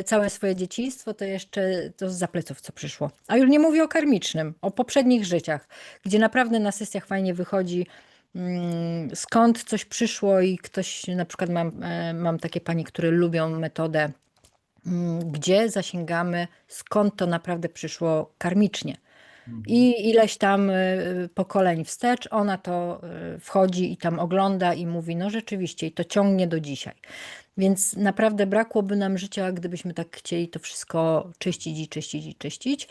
całe swoje dzieciństwo, to jeszcze to z pleców co przyszło. A już nie mówię o karmicznym, o poprzednich życiach, gdzie naprawdę na sesjach fajnie wychodzi, skąd coś przyszło i ktoś, na przykład mam takie panie, które lubią metodę, gdzie zasięgamy, skąd to naprawdę przyszło karmicznie. Mhm. I ileś tam pokoleń wstecz, ona to wchodzi i tam ogląda i mówi, no rzeczywiście, i to ciągnie do dzisiaj. Więc naprawdę brakłoby nam życia, gdybyśmy tak chcieli to wszystko czyścić i czyścić i czyścić.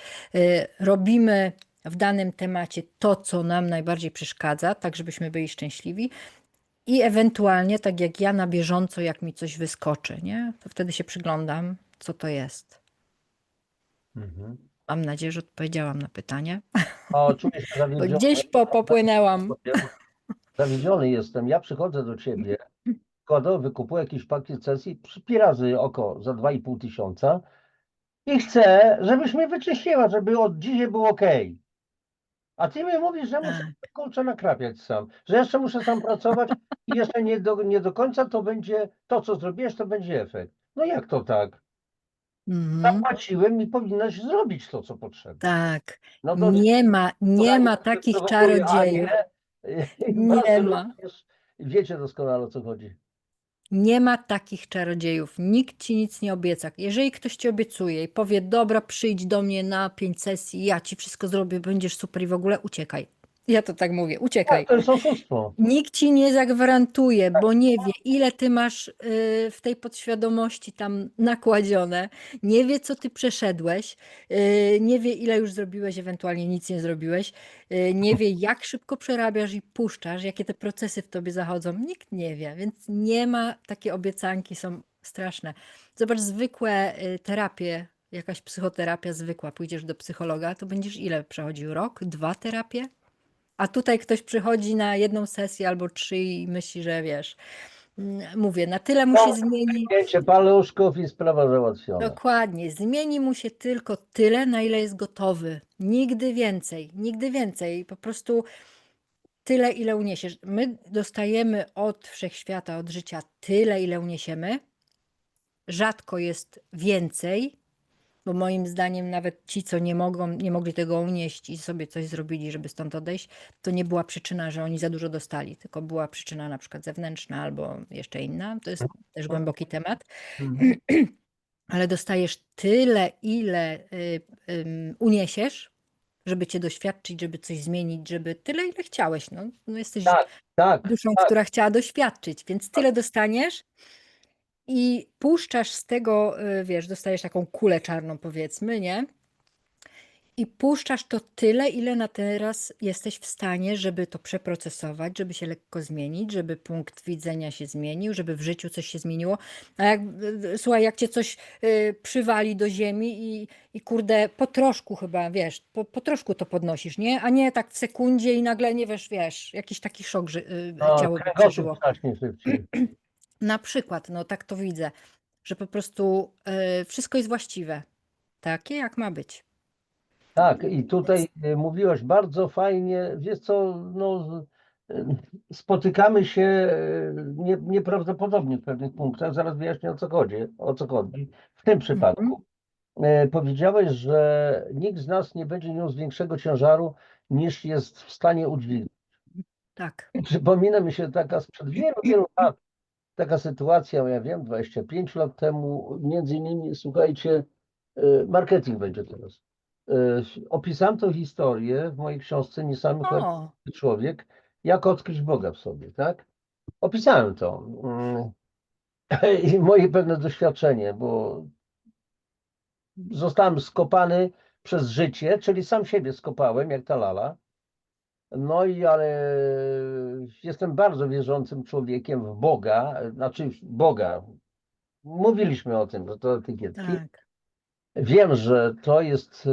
Robimy w danym temacie to, co nam najbardziej przeszkadza, tak żebyśmy byli szczęśliwi. I ewentualnie, tak jak ja na bieżąco, jak mi coś wyskoczy, nie? To wtedy się przyglądam, co to jest. Mhm. Mam nadzieję, że odpowiedziałam na pytanie, O, czuję się bo zawiedziony. gdzieś popłynęłam. Zawiedziony jestem. Ja przychodzę do ciebie, wkładam, wykupuję jakiś pakiet sesji, pi razy oko za 2,5 tysiąca i chcę, żebyś mnie wyczyściła, żeby od dzisiaj było ok. A ty mi mówisz, że muszę Tak. kurczę nakrapiać sam, że jeszcze muszę sam pracować i jeszcze nie do końca to będzie, to co zrobiłeś, to będzie efekt. No jak to tak? Mhm. Zapłaciłem i powinnaś zrobić to, co potrzeba. Tak. No to Nie ma kochani, takich prowokuję czarodziejów. Anię i was Nie ma. również wiecie doskonale, o co chodzi. Nie ma takich czarodziejów. Nikt ci nic nie obieca. Jeżeli ktoś ci obiecuje i powie, dobra, przyjdź do mnie na 5 sesji, ja ci wszystko zrobię, będziesz super i w ogóle uciekaj. Ja to tak mówię, Tak, uciekaj. to jest oszustwo. Nikt ci nie zagwarantuje, bo nie wie, ile ty masz w tej podświadomości tam nakładzione, nie wie, co ty przeszedłeś, nie wie, ile już zrobiłeś, ewentualnie nic nie zrobiłeś, nie wie, jak szybko przerabiasz i puszczasz, jakie te procesy w tobie zachodzą. Nikt nie wie, więc nie ma, takie obiecanki są straszne. Zobacz, zwykłe terapie, jakaś psychoterapia zwykła, pójdziesz do psychologa, to będziesz ile przechodził? Rok? 2 terapie? A tutaj ktoś przychodzi na jedną sesję albo 3 i myśli, że wiesz, mówię, na tyle mu się No, zmieni, wiecie, paluszków i sprawa załatwiona. dokładnie, zmieni mu się tylko tyle, na ile jest gotowy. Nigdy więcej, nigdy więcej. Po prostu tyle, ile uniesiesz. My dostajemy od wszechświata, od życia tyle, ile uniesiemy. Rzadko jest więcej, bo moim zdaniem nawet ci, co nie mogli tego unieść i sobie coś zrobili, żeby stąd odejść, to nie była przyczyna, że oni za dużo dostali, tylko była przyczyna na przykład zewnętrzna albo jeszcze inna. To jest też głęboki temat. Mhm. ale dostajesz tyle, ile uniesiesz, żeby cię doświadczyć, żeby coś zmienić, żeby tyle, ile chciałeś. No jesteś Tak, tak, duszą, tak, która chciała doświadczyć, więc tak, tyle dostaniesz i puszczasz z tego, wiesz, dostajesz taką kulę czarną, powiedzmy, nie? I puszczasz to tyle, ile na teraz jesteś w stanie, żeby to przeprocesować, żeby się lekko zmienić, żeby punkt widzenia się zmienił, żeby w życiu coś się zmieniło. A jak, słuchaj, jak cię coś przywali do ziemi i kurde, po troszku chyba, wiesz, po troszku to podnosisz, nie? A nie tak w sekundzie i nagle nie wiesz, jakiś taki szok no, ciało by kręgosłup przeżyło. zacznie szybciej. Na przykład, no tak to widzę, że po prostu wszystko jest właściwe, takie jak ma być. Tak, i Więc tutaj mówiłaś bardzo fajnie, wiesz co, no, spotykamy się nieprawdopodobnie w pewnych punktach, zaraz wyjaśnię o co chodzi w tym mhm, przypadku. Powiedziałeś, że nikt z nas nie będzie niósł większego ciężaru niż jest w stanie udźwignąć. tak. I przypomina mi się taka sprzed wielu, wielu lat, taka sytuacja, ja wiem, 25 lat temu, między innymi, słuchajcie, marketing będzie teraz. Opisałem tę historię w mojej książce Niesamowicie O, człowiek, jak odkryć Boga w sobie, tak? Opisałem to. I moje pewne doświadczenie, bo zostałem skopany przez życie, czyli sam siebie skopałem, jak ta lala. No i ale jestem bardzo wierzącym człowiekiem w Boga, znaczy w Boga. Mówiliśmy o tym, że to etykietki. tak. Wiem, że to jest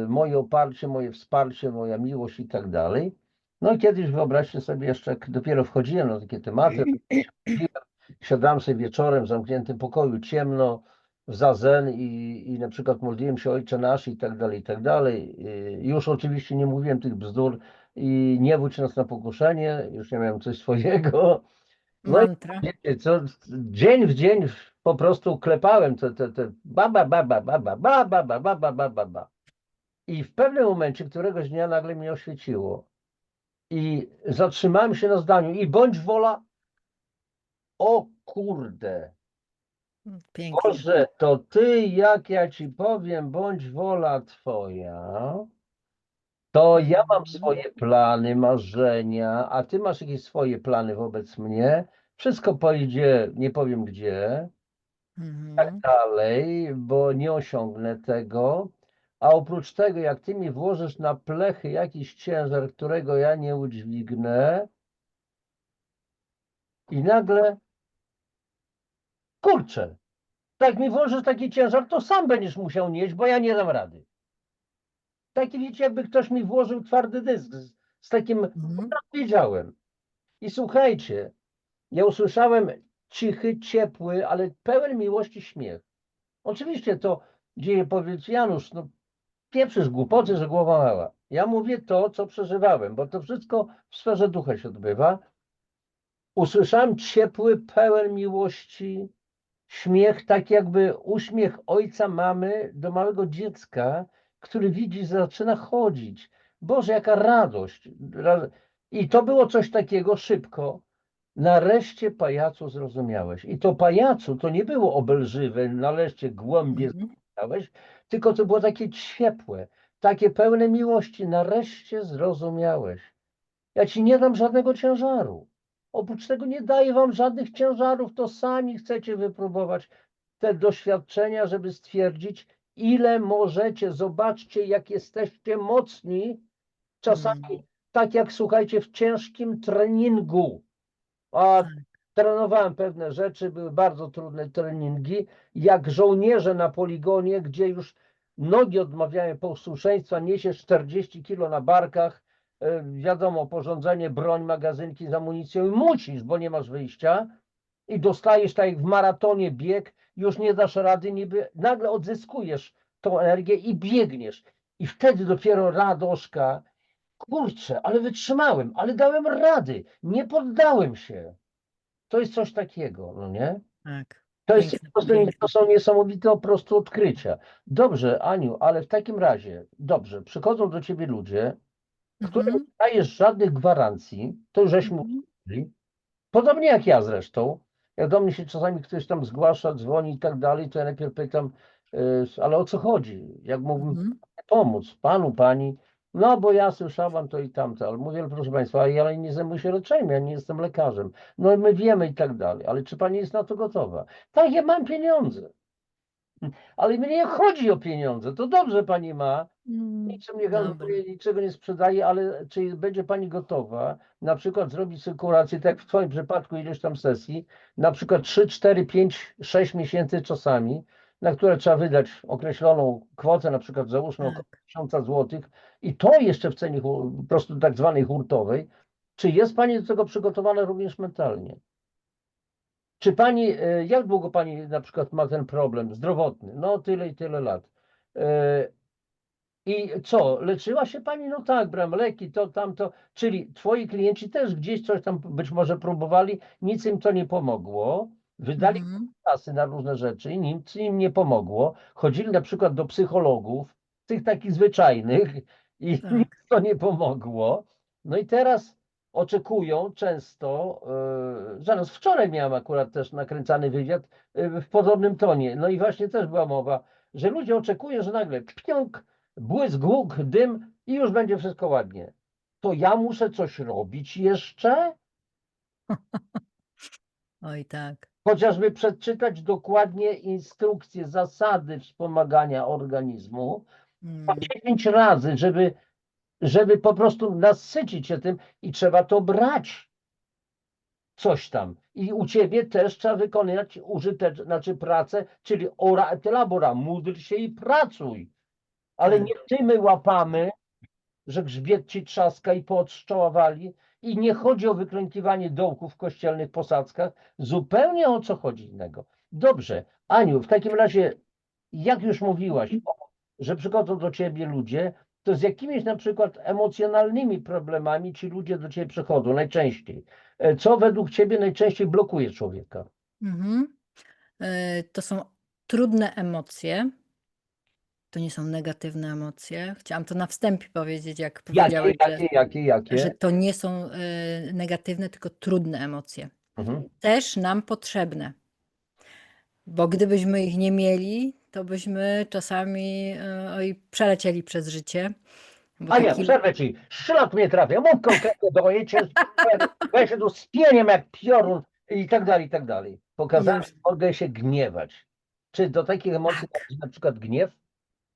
moje oparcie, moje wsparcie, moja miłość i tak dalej. No i kiedyś wyobraźcie sobie, jeszcze jak dopiero wchodziłem na takie tematy, siadałem sobie wieczorem w zamkniętym pokoju, ciemno, w zazen i na przykład modliłem się Ojcze Nasz i tak dalej, i tak dalej. Już oczywiście nie mówiłem tych bzdur i nie wódź nas na pokuszenie, już nie miałem coś swojego. No i Mantra. wiecie, co, dzień w dzień po prostu klepałem te ba, ba, ba, ba, ba, ba, ba, ba, ba, ba, ba, ba, ba, ba. I w pewnym momencie, któregoś dnia nagle mnie oświeciło i zatrzymałem się na zdaniu i bądź wola, o kurde, Pięknie. Boże, to Ty, jak ja Ci powiem, bądź wola Twoja, to ja mam Mhm. swoje plany, marzenia, a Ty masz jakieś swoje plany wobec mnie, wszystko pójdzie, nie powiem gdzie, tak Mhm. dalej, bo nie osiągnę tego. A oprócz tego, jak ty mi włożysz na plechy jakiś ciężar, którego ja nie udźwignę, i nagle, kurczę, tak mi włożysz taki ciężar, to sam będziesz musiał nieść, bo ja nie dam rady. Taki wiecie, jakby ktoś mi włożył twardy dysk z takim, Mhm. wiedziałem. I słuchajcie, ja usłyszałem cichy, ciepły, ale pełen miłości śmiech. Oczywiście to dzieje powiedz Janusz, no pieprzysz głupoty, że głowa mała. Ja mówię to, co przeżywałem, bo to wszystko w sferze ducha się odbywa. Usłyszałem ciepły, pełen miłości śmiech, tak jakby uśmiech ojca, mamy do małego dziecka, który widzi, że zaczyna chodzić. Boże, jaka radość. I to było coś takiego szybko. Nareszcie pajacu zrozumiałeś. I to pajacu to nie było obelżywe, nareszcie głębie Mhm. zrozumiałeś, tylko to było takie ciepłe, takie pełne miłości. Nareszcie zrozumiałeś. Ja ci nie dam żadnego ciężaru. Oprócz tego nie daję wam żadnych ciężarów, to sami chcecie wypróbować te doświadczenia, żeby stwierdzić, ile możecie. Zobaczcie, jak jesteście mocni. Mhm. Czasami tak jak słuchajcie w ciężkim treningu. A Tak. trenowałem pewne rzeczy, były bardzo trudne treningi, jak żołnierze na poligonie, gdzie już nogi odmawiają posłuszeństwa, niesiesz 40 kilo na barkach, wiadomo, porządzenie, broń, magazynki z amunicją i musisz, bo nie masz wyjścia i dostajesz tak jak w maratonie bieg, już nie dasz rady, niby nagle odzyskujesz tą energię i biegniesz. I wtedy dopiero radoszka, kurczę, ale wytrzymałem, ale dałem rady, nie poddałem się. To jest coś takiego, no nie? Tak. To jest Piękne, po prostu, to piękne. są niesamowite po prostu odkrycia. Dobrze, Aniu, ale w takim razie, dobrze, przychodzą do ciebie ludzie, którym Mhm. nie dajesz żadnych gwarancji, to już żeśmy Mhm. mówili, podobnie jak ja zresztą, Jak do mnie się czasami ktoś tam zgłasza, dzwoni i tak dalej, to ja najpierw pytam, ale o co chodzi? Jak mógłbym Mhm. pomóc panu, pani? No, bo ja słyszałam to i tamto, ale mówię, proszę państwa, ja nie zajmuję się leczeniem, ja nie jestem lekarzem. No, my wiemy i tak dalej, ale czy pani jest na to gotowa? Tak, ja mam pieniądze, ale mnie nie chodzi o pieniądze. To dobrze pani ma, niczym nie Dobra. handluje, niczego nie sprzedaje, ale czy będzie pani gotowa na przykład zrobić sobie kurację, tak jak w twoim przypadku ileś tam sesji, na przykład 3, 4, 5, 6 miesięcy czasami, na które trzeba wydać określoną kwotę, na przykład załóżmy około Tak. 1000 złotych i to jeszcze w cenie po prostu tak zwanej hurtowej. Czy jest pani do tego przygotowana również mentalnie? Czy pani, jak długo pani na przykład ma ten problem zdrowotny? No tyle i tyle lat. E, I co, leczyła się pani? No tak, brałem leki, to, tamto. Czyli twoi klienci też gdzieś coś tam być może próbowali, nic im to nie pomogło. Wydali Mhm. kasy na różne rzeczy i nic im nie pomogło. Chodzili na przykład do psychologów, tych takich zwyczajnych i nic Tak. to nie pomogło. No i teraz oczekują często, zaraz wczoraj miałem akurat też nakręcany wywiad w podobnym tonie. No i właśnie też była mowa, że ludzie oczekują, że nagle pionk, błysk, huk, dym i już będzie wszystko ładnie. To ja muszę coś robić jeszcze? Oj, tak. Chociażby przeczytać dokładnie instrukcje, zasady wspomagania organizmu Mm. 10 razy, żeby po prostu nasycić się tym i trzeba to brać coś tam. I u ciebie też trzeba wykonać znaczy pracę, czyli ora et labora, módl się i pracuj. Ale Tak. nie tymi łapamy, że grzbiet ci trzaska i pot z czoła wali. I nie chodzi o wyklękiwanie dołków w kościelnych posadzkach, zupełnie o co chodzi innego. Dobrze, Aniu, w takim razie, jak już mówiłaś, że przychodzą do ciebie ludzie, to z jakimiś na przykład emocjonalnymi problemami ci ludzie do ciebie przychodzą najczęściej. Co według ciebie najczęściej blokuje człowieka? Mhm. To są trudne emocje. To nie są negatywne emocje. Chciałam to na wstępie powiedzieć, jak Jakie, powiedziałeś, jakie, jakie, że jakie? to nie są negatywne, tylko trudne emocje. Mhm. Też nam potrzebne, bo gdybyśmy ich nie mieli, to byśmy czasami oj, przelecieli przez życie, bo Ania, taki przerwę ci. Szlak mnie trafia. Mów konkretnie do niej, bo ja się tu spieniem jak piorun i tak dalej, i tak dalej. Pokazałem, już że mogę się gniewać. Czy do takich emocji tak. należy na przykład gniew?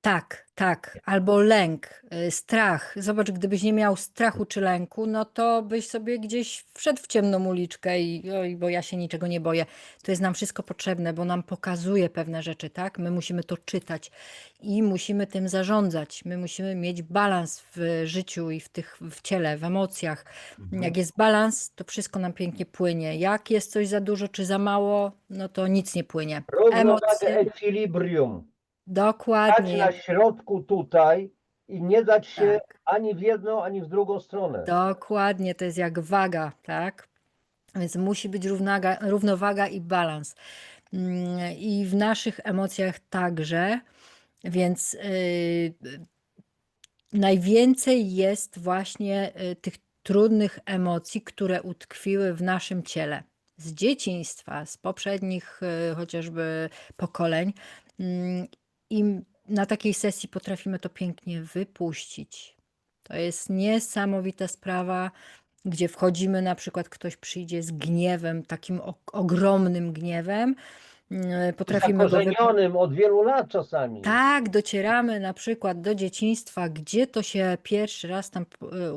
Tak, tak, albo lęk, strach. Zobacz, gdybyś nie miał strachu czy lęku, no to byś sobie gdzieś wszedł w ciemną uliczkę i oj, bo ja się niczego nie boję. To jest nam wszystko potrzebne, bo nam pokazuje pewne rzeczy, tak? My musimy to czytać i musimy tym zarządzać. My musimy mieć balans w życiu i w ciele, w emocjach. Mhm. Jak jest balans, to wszystko nam pięknie płynie. Jak jest coś za dużo czy za mało, no to nic nie płynie. Równowagę, Emocje, equilibrium. Stać dokładnie, na środku tutaj i nie dać się tak. ani w jedną, ani w drugą stronę. Dokładnie, to jest jak waga, tak? Więc musi być równowaga i balans. I w naszych emocjach także, więc najwięcej jest właśnie tych trudnych emocji, które utkwiły w naszym ciele. Z dzieciństwa, z poprzednich chociażby pokoleń. I na takiej sesji potrafimy to pięknie wypuścić. To jest niesamowita sprawa, gdzie wchodzimy, na przykład ktoś przyjdzie z gniewem, takim ogromnym gniewem, potrafimy go Zakorzenionym od wielu lat czasami. tak, docieramy na przykład do dzieciństwa, gdzie to się pierwszy raz tam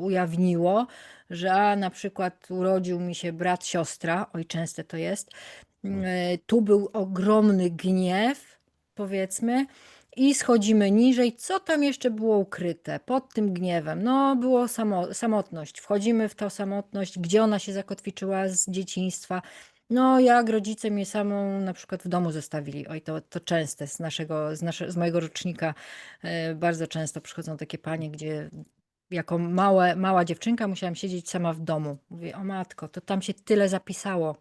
ujawniło, że na przykład urodził mi się brat, siostra, oj częste to jest, tu był ogromny gniew, powiedzmy, i schodzimy niżej. Co tam jeszcze było ukryte pod tym gniewem? No, było samotność. Wchodzimy w tą samotność, gdzie ona się zakotwiczyła z dzieciństwa. No, jak rodzice mnie samą na przykład w domu zostawili. Oj, to częste z mojego rocznika bardzo często przychodzą takie panie, gdzie jako mała dziewczynka musiałam siedzieć sama w domu. Mówię, o matko, to tam się tyle zapisało.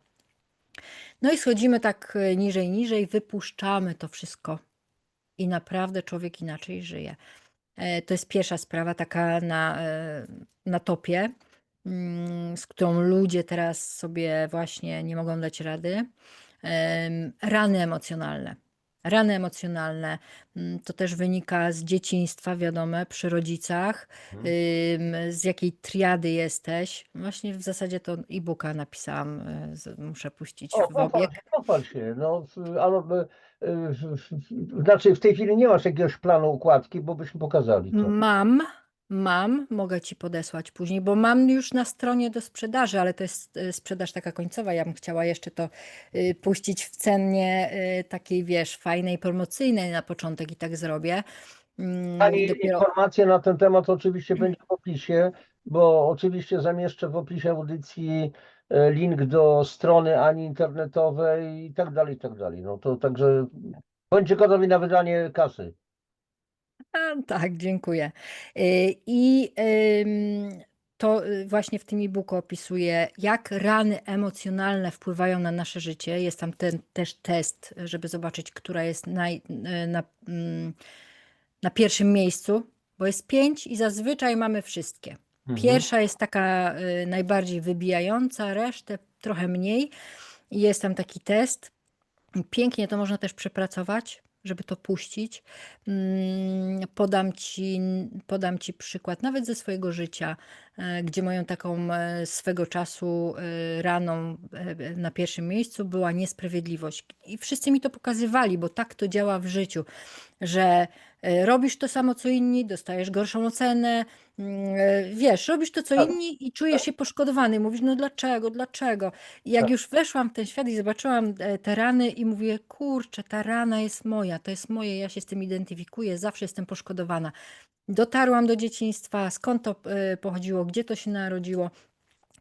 No i schodzimy tak niżej, niżej, wypuszczamy to wszystko i naprawdę człowiek inaczej żyje. To jest pierwsza sprawa taka na topie. z którą ludzie teraz sobie właśnie nie mogą dać rady. Rany emocjonalne. Rany emocjonalne to też wynika z dzieciństwa, wiadome, przy rodzicach, Mhm. z jakiej triady jesteś. Właśnie w zasadzie to e-booka napisałam, muszę puścić O, w obieg. pochwal się. No, ale, znaczy w tej chwili nie masz jakiegoś planu układki, bo byśmy pokazali to. Mogę ci podesłać później, bo mam już na stronie do sprzedaży, ale to jest sprzedaż taka końcowa. Ja bym chciała jeszcze to puścić w cenie takiej, wiesz, fajnej, promocyjnej na początek i tak zrobię. Pani Dopiero. informacje na ten temat oczywiście będzie w opisie, bo oczywiście zamieszczę w opisie audycji link do strony Ani internetowej i tak dalej, i tak dalej. No to także bądźcie gotowi na wydanie kasy. Tak, dziękuję. I to właśnie w tym e-booku opisuję, jak rany emocjonalne wpływają na nasze życie. Jest tam ten też test, żeby zobaczyć, która jest na pierwszym miejscu, bo jest 5 i zazwyczaj mamy wszystkie. Mhm. Pierwsza jest taka najbardziej wybijająca, resztę trochę mniej. I jest tam taki test. Pięknie to można też przepracować, żeby to puścić. Podam ci przykład nawet ze swojego życia, gdzie moją taką swego czasu raną na pierwszym miejscu była niesprawiedliwość. I wszyscy mi to pokazywali, bo tak to działa w życiu, że robisz to samo co inni, dostajesz gorszą ocenę, wiesz, robisz to co Tak, inni i czujesz się poszkodowany. Mówisz, no dlaczego, dlaczego? I jak tak. już weszłam w ten świat i zobaczyłam te rany i mówię, kurczę, ta rana jest moja, to jest moje, ja się z tym identyfikuję, zawsze jestem poszkodowana. Dotarłam do dzieciństwa, skąd to pochodziło, gdzie to się narodziło.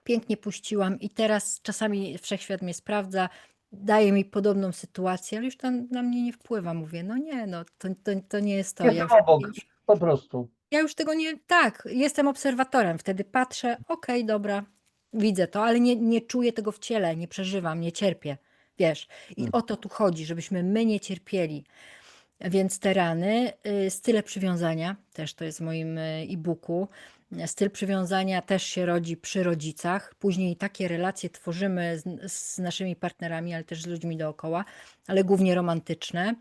Pięknie puściłam i teraz czasami wszechświat mnie sprawdza, daje mi podobną sytuację, ale już to na mnie nie wpływa. Mówię, no nie, no to nie jest to. Jestem obok, po prostu. Ja już tego nie, tak, jestem obserwatorem, wtedy patrzę, okej, dobra, widzę to, ale nie czuję tego w ciele, nie przeżywam, nie cierpię, wiesz. I o to tu chodzi, żebyśmy my nie cierpieli. Więc te rany, style przywiązania, też to jest w moim e-booku. Styl przywiązania też się rodzi przy rodzicach. Później takie relacje tworzymy z naszymi partnerami, ale też z ludźmi dookoła, ale głównie romantyczne,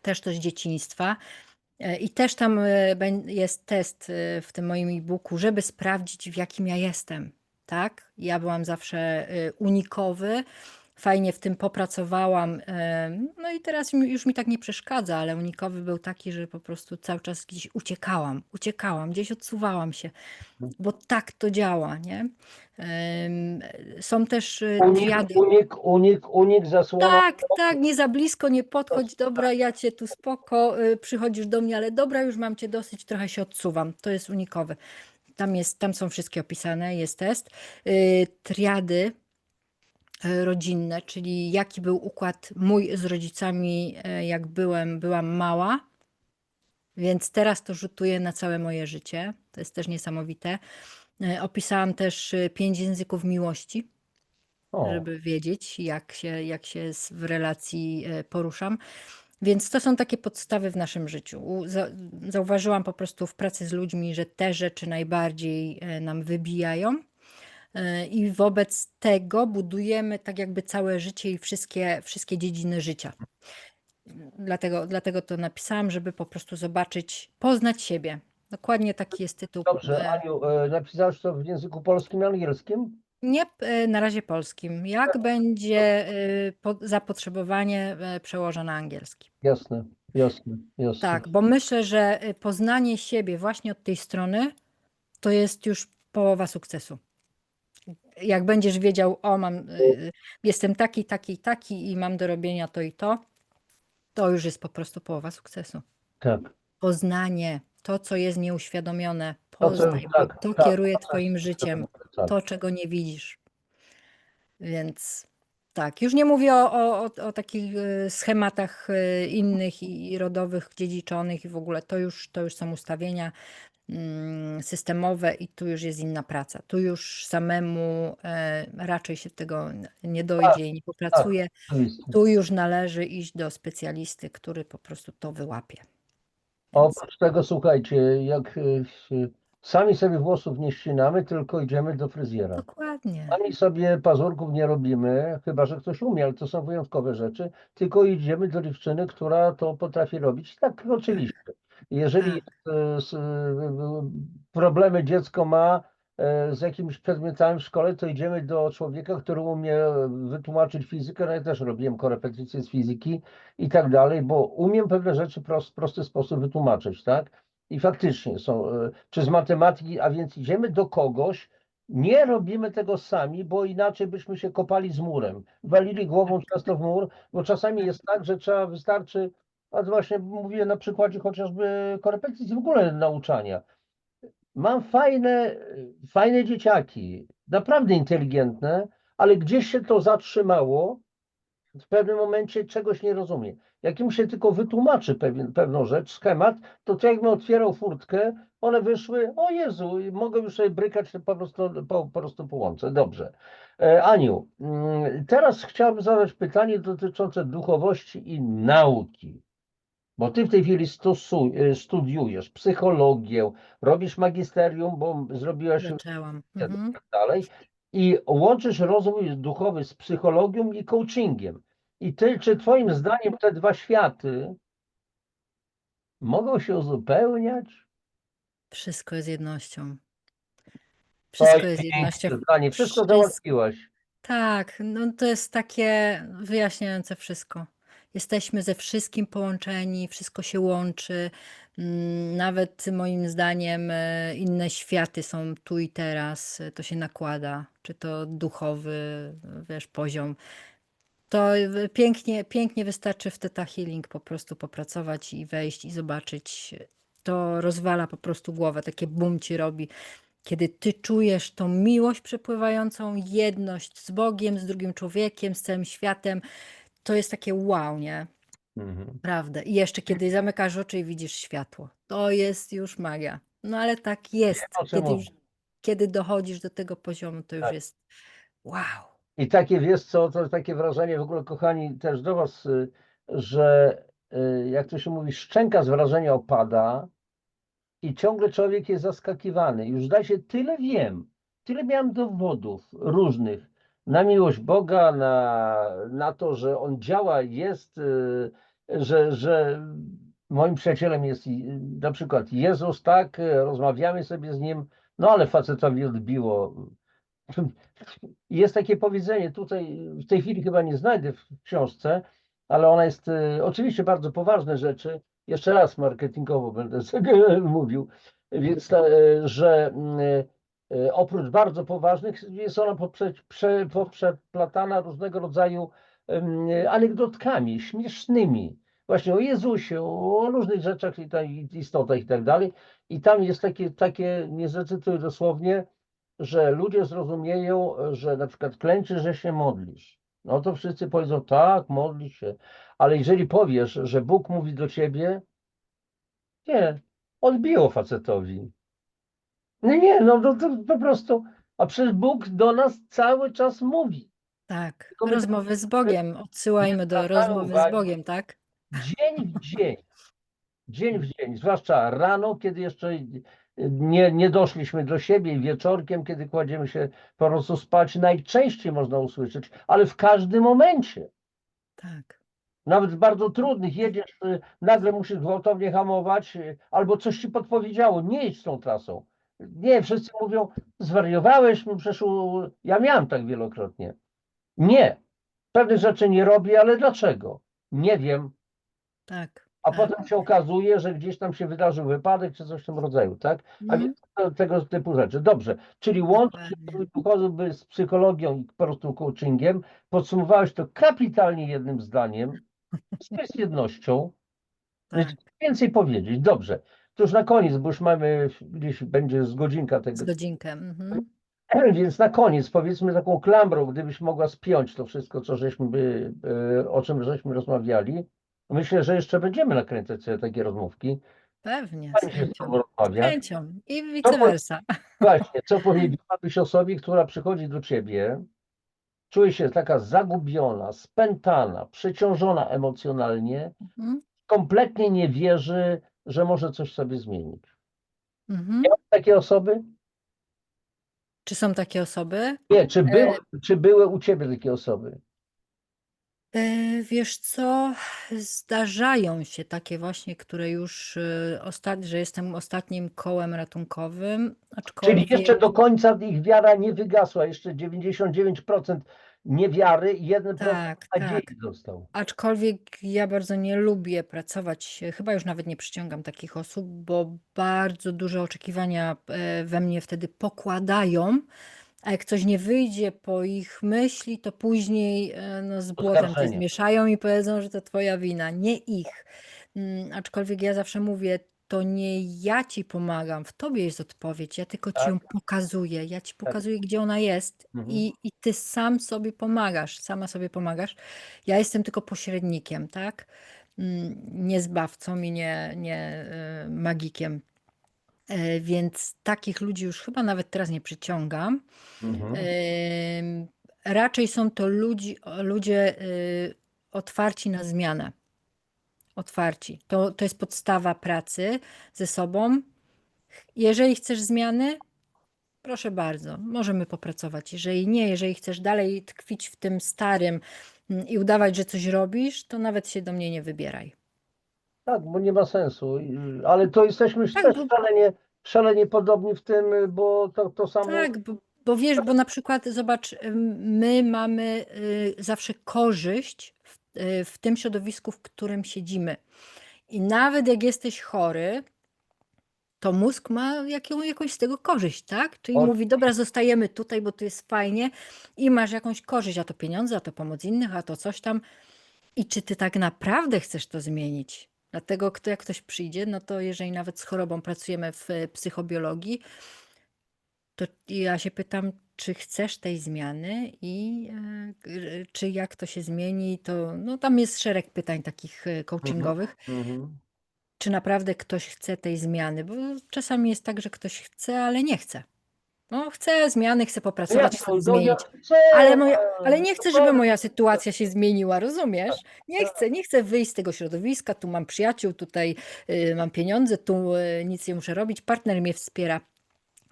też to z dzieciństwa. I też tam jest test w tym moim e-booku, żeby sprawdzić, w jakim ja jestem. Tak? Ja byłam zawsze unikowy, fajnie w tym popracowałam. No i teraz już mi tak nie przeszkadza, ale unikowy był taki, że po prostu cały czas gdzieś uciekałam, gdzieś odsuwałam się, bo tak to działa, nie? Są też Unik, triady. unik zasłona. Tak, tak, nie za blisko, nie podchodź, dobra, ja cię tu spoko, przychodzisz do mnie, ale dobra, już mam cię dosyć, trochę się odsuwam. To jest unikowy. Tam są wszystkie opisane, jest test. Triady rodzinne, czyli jaki był układ mój z rodzicami, jak byłam mała, więc teraz to rzutuje na całe moje życie. To jest też niesamowite. Opisałam też 5 języków miłości, O, żeby wiedzieć, jak się w relacji poruszam. Więc to są takie podstawy w naszym życiu. Zauważyłam po prostu w pracy z ludźmi, że te rzeczy najbardziej nam wybijają. I wobec tego budujemy tak jakby całe życie i wszystkie dziedziny życia. Dlatego to napisałam, żeby po prostu zobaczyć, poznać siebie. Dokładnie taki jest tytuł. dobrze, Aniu, napisałaś to w języku polskim i angielskim? Nie na razie polskim. Jak będzie zapotrzebowanie, przełożę na angielski. Jasne, jasne, jasne. Tak, bo myślę, że poznanie siebie właśnie od tej strony to jest już połowa sukcesu. Jak będziesz wiedział, jestem taki, taki, taki i mam do robienia to i to już jest po prostu połowa sukcesu. Tak. Poznanie, to co jest nieuświadomione, To co już poznaj, bo tak, to tak, kieruje tak, twoim życiem, tak. to czego nie widzisz. Więc tak, już nie mówię o takich schematach innych i rodowych, dziedziczonych i w ogóle to już są ustawienia systemowe i tu już jest inna praca. Tu już samemu raczej się tego nie Tak, dojdzie i nie tak, popracuje. oczywiście. Tu już należy iść do specjalisty, który po prostu to wyłapie. Więc Oprócz tego, słuchajcie, jak Sami sobie włosów nie ścinamy, tylko idziemy do fryzjera. Dokładnie. Sami sobie pazurków nie robimy, chyba że ktoś umie, ale to są wyjątkowe rzeczy, tylko idziemy do dziewczyny, która to potrafi robić. Tak, oczywiście. Jeżeli Tak. problemy dziecko ma z jakimiś przedmiotami w szkole, to idziemy do człowieka, który umie wytłumaczyć fizykę. No ja też robiłem korepetycje z fizyki i tak dalej, bo umiem pewne rzeczy w prosty sposób wytłumaczyć, tak? I faktycznie są, czy z matematyki, a więc idziemy do kogoś, nie robimy tego sami, bo inaczej byśmy się kopali z murem. Walili głową często w mur, bo czasami jest tak, że wystarczy, a to właśnie mówię na przykładzie chociażby korepetycji, w ogóle nauczania. Mam fajne dzieciaki, naprawdę inteligentne, ale gdzieś się to zatrzymało, w pewnym momencie czegoś nie rozumie. Jak im się tylko wytłumaczy pewną rzecz, schemat, to jakbym otwierał furtkę, one wyszły, o Jezu, i mogę już sobie brykać po prostu po łące. Dobrze. Aniu, teraz chciałbym zadać pytanie dotyczące duchowości i nauki. Bo ty w tej chwili studiujesz psychologię, robisz magisterium, bo zrobiłaś Zaczęłam. i tak dalej, i łączysz rozwój duchowy z psychologią i coachingiem. Czy twoim zdaniem te dwa światy mogą się uzupełniać? Wszystko jest jednością. Oj, Wszystko jest jednością. piękne zdanie, wszystko Wszystko. załatwiłaś. Tak, no to jest takie wyjaśniające wszystko. Jesteśmy ze wszystkim połączeni, wszystko się łączy. Nawet moim zdaniem inne światy są tu i teraz. To się nakłada, czy to duchowy, wiesz, poziom. To pięknie, pięknie wystarczy w Theta Healing po prostu popracować i wejść i zobaczyć. To rozwala po prostu głowę, takie bum ci robi. Kiedy ty czujesz tą miłość przepływającą, jedność z Bogiem, z drugim człowiekiem, z całym światem, to jest takie wow, nie? Mhm. Prawda. I jeszcze kiedy zamykasz oczy i widzisz światło, to jest już magia. No ale tak Wiem, jest. o czym mówię. Kiedy dochodzisz do tego poziomu, to już Tak. jest wow. I takie, wiesz co, to takie wrażenie w ogóle, kochani, też do was, że jak to się mówi, szczęka z wrażenia opada, i ciągle człowiek jest zaskakiwany. Już zdaje się, tyle wiem, tyle miałem dowodów różnych na miłość Boga, na to, że On działa, jest, że moim przyjacielem jest na przykład Jezus, tak, rozmawiamy sobie z Nim, no ale facetowi odbiło. Jest takie powiedzenie, tutaj w tej chwili chyba nie znajdę w książce, ale ona jest oczywiście bardzo poważne rzeczy. Jeszcze raz marketingowo będę sobie mówił, więc że oprócz bardzo poważnych jest ona poprzeplatana różnego rodzaju anegdotkami śmiesznymi. Właśnie o Jezusie, o różnych rzeczach istotach i tak dalej. I tam jest takie nie zacytuję dosłownie, że ludzie zrozumieją, że na przykład klęczysz, że się modlisz. No to wszyscy powiedzą, tak, modlisz się. Ale jeżeli powiesz, że Bóg mówi do ciebie, nie, odbiło facetowi. No nie, no to po prostu, a przecież Bóg do nas cały czas mówi. Tak. Tylko my Rozmowy z tego Bogiem. nie Odsyłajmy do zwracamy rozmowy z uwagi. Bogiem, tak? Dzień w dzień, dzień w dzień, zwłaszcza rano, kiedy jeszcze nie doszliśmy do siebie i wieczorkiem, kiedy kładziemy się po prostu spać, najczęściej można usłyszeć, ale w każdym momencie. Tak. Nawet w bardzo trudnych, jedziesz, nagle musisz gwałtownie hamować, albo coś ci podpowiedziało, nie jedź tą trasą. Nie, wszyscy mówią, zwariowałeś, ja miałem tak wielokrotnie. Nie, pewnych rzeczy nie robię, ale dlaczego? Nie wiem, Tak. a Tak. potem się okazuje, że gdzieś tam się wydarzył wypadek, czy coś w tym rodzaju, tak? A więc tego typu rzeczy. Dobrze, czyli łączyć Dokładnie. duchowy z psychologią i po prostu coachingiem, podsumowałeś to kapitalnie jednym zdaniem, z jednością. Więc Tak. więcej powiedzieć. Dobrze. To już na koniec, bo już mamy, gdzieś będzie z godzinka Z tego. godzinkę. Więc na koniec powiedzmy taką klamrą, gdybyś mogła spiąć to wszystko, o czym żeśmy rozmawiali. Myślę, że jeszcze będziemy nakręcać sobie takie rozmówki. Pewnie, z Fajnie się z chęcią. tobą Z rozmawia. chęcią. I Co vice po, versa. właśnie, co powiedziałabyś osobie, która przychodzi do ciebie, czuje się taka zagubiona, spętana, przeciążona emocjonalnie, Mhm. kompletnie nie wierzy, że może coś sobie zmienić. Mhm. Takie osoby? Czy są takie osoby? Nie, E, czy były u ciebie takie osoby? Wiesz co, zdarzają się takie właśnie, które już że jestem ostatnim kołem ratunkowym, Czyli jeszcze aczkolwiek do końca ich wiara nie wygasła, jeszcze 99% niewiary i 1% tak, nadziei tak. został. Aczkolwiek ja bardzo nie lubię pracować, chyba już nawet nie przyciągam takich osób, bo bardzo duże oczekiwania we mnie wtedy pokładają, a jak coś nie wyjdzie po ich myśli, to później no, z błotem cię Oskarżenie. zmieszają i powiedzą, że to twoja wina, nie ich. Aczkolwiek ja zawsze mówię, to nie ja ci pomagam, w tobie jest odpowiedź, ja tylko ci ją Tak, pokazuję, ja ci tak. pokazuję, gdzie ona jest Mhm. i ty sam sobie pomagasz, sama sobie pomagasz. Ja jestem tylko pośrednikiem, tak? Nie zbawcą i nie magikiem. Więc takich ludzi już chyba nawet teraz nie przyciągam. Mhm. Raczej są to ludzie otwarci na zmianę. Otwarci. To jest podstawa pracy ze sobą. Jeżeli chcesz zmiany, proszę bardzo, możemy popracować. Jeżeli nie, jeżeli chcesz dalej tkwić w tym starym i udawać, że coś robisz, to nawet się do mnie nie wybieraj. Tak, bo nie ma sensu. Ale to jesteśmy już Tak, też bo szalenie podobni w tym, bo to samo. Tak, bo wiesz, bo na przykład zobacz, my mamy zawsze korzyść w tym środowisku, w którym siedzimy. I nawet jak jesteś chory, to mózg ma jakąś z tego korzyść, tak? Czyli O, mówi, dobra, zostajemy tutaj, bo tu jest fajnie i masz jakąś korzyść, a to pieniądze, a to pomoc innych, a to coś tam. I czy ty tak naprawdę chcesz to zmienić? Dlatego, jak ktoś przyjdzie, no to jeżeli nawet z chorobą pracujemy w psychobiologii, to ja się pytam, czy chcesz tej zmiany i czy jak to się zmieni, to no tam jest szereg pytań takich mhm, coachingowych. mhm. Czy naprawdę ktoś chce tej zmiany? Bo czasami jest tak, że ktoś chce, ale nie chce. No, chcę zmiany, chcę popracować, Jak chcę to? to No ja zmienić. chcę, Ale nie chcę, żeby dokładnie. moja sytuacja się zmieniła, rozumiesz? Tak. Nie chcę wyjść z tego środowiska, tu mam przyjaciół, tutaj mam pieniądze, tu nic nie muszę robić, partner mnie wspiera.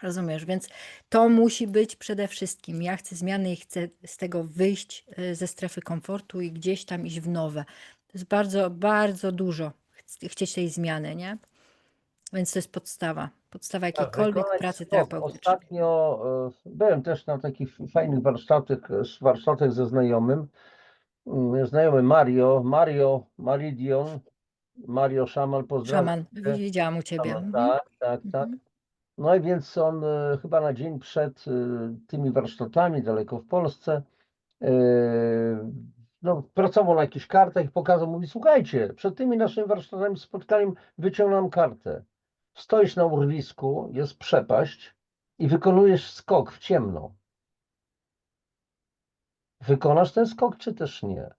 Rozumiesz, więc to musi być przede wszystkim. Ja chcę zmiany i chcę z tego wyjść ze strefy komfortu i gdzieś tam iść w nowe. To jest bardzo, bardzo dużo chcieć tej zmiany, nie? Więc to jest podstawa. Podstawa Tak, jakiejkolwiek wykonać pracy skok. terapeutycznej. Ostatnio byłem też na takich fajnych warsztatach ze znajomym. Znajomy Maridion, Mario Szaman, pozdrawiam Szaman, cię. widziałam u ciebie. Szaman, Mhm. tak, tak, tak. Mhm. No i więc on chyba na dzień przed tymi warsztatami daleko w Polsce e, no, pracował na jakichś kartach i pokazał, mówi, słuchajcie, przed tymi naszymi warsztatami, spotkaniem wyciągnąłem kartę. Stoisz na urwisku, jest przepaść i wykonujesz skok w ciemno. Wykonasz ten skok, czy też nie?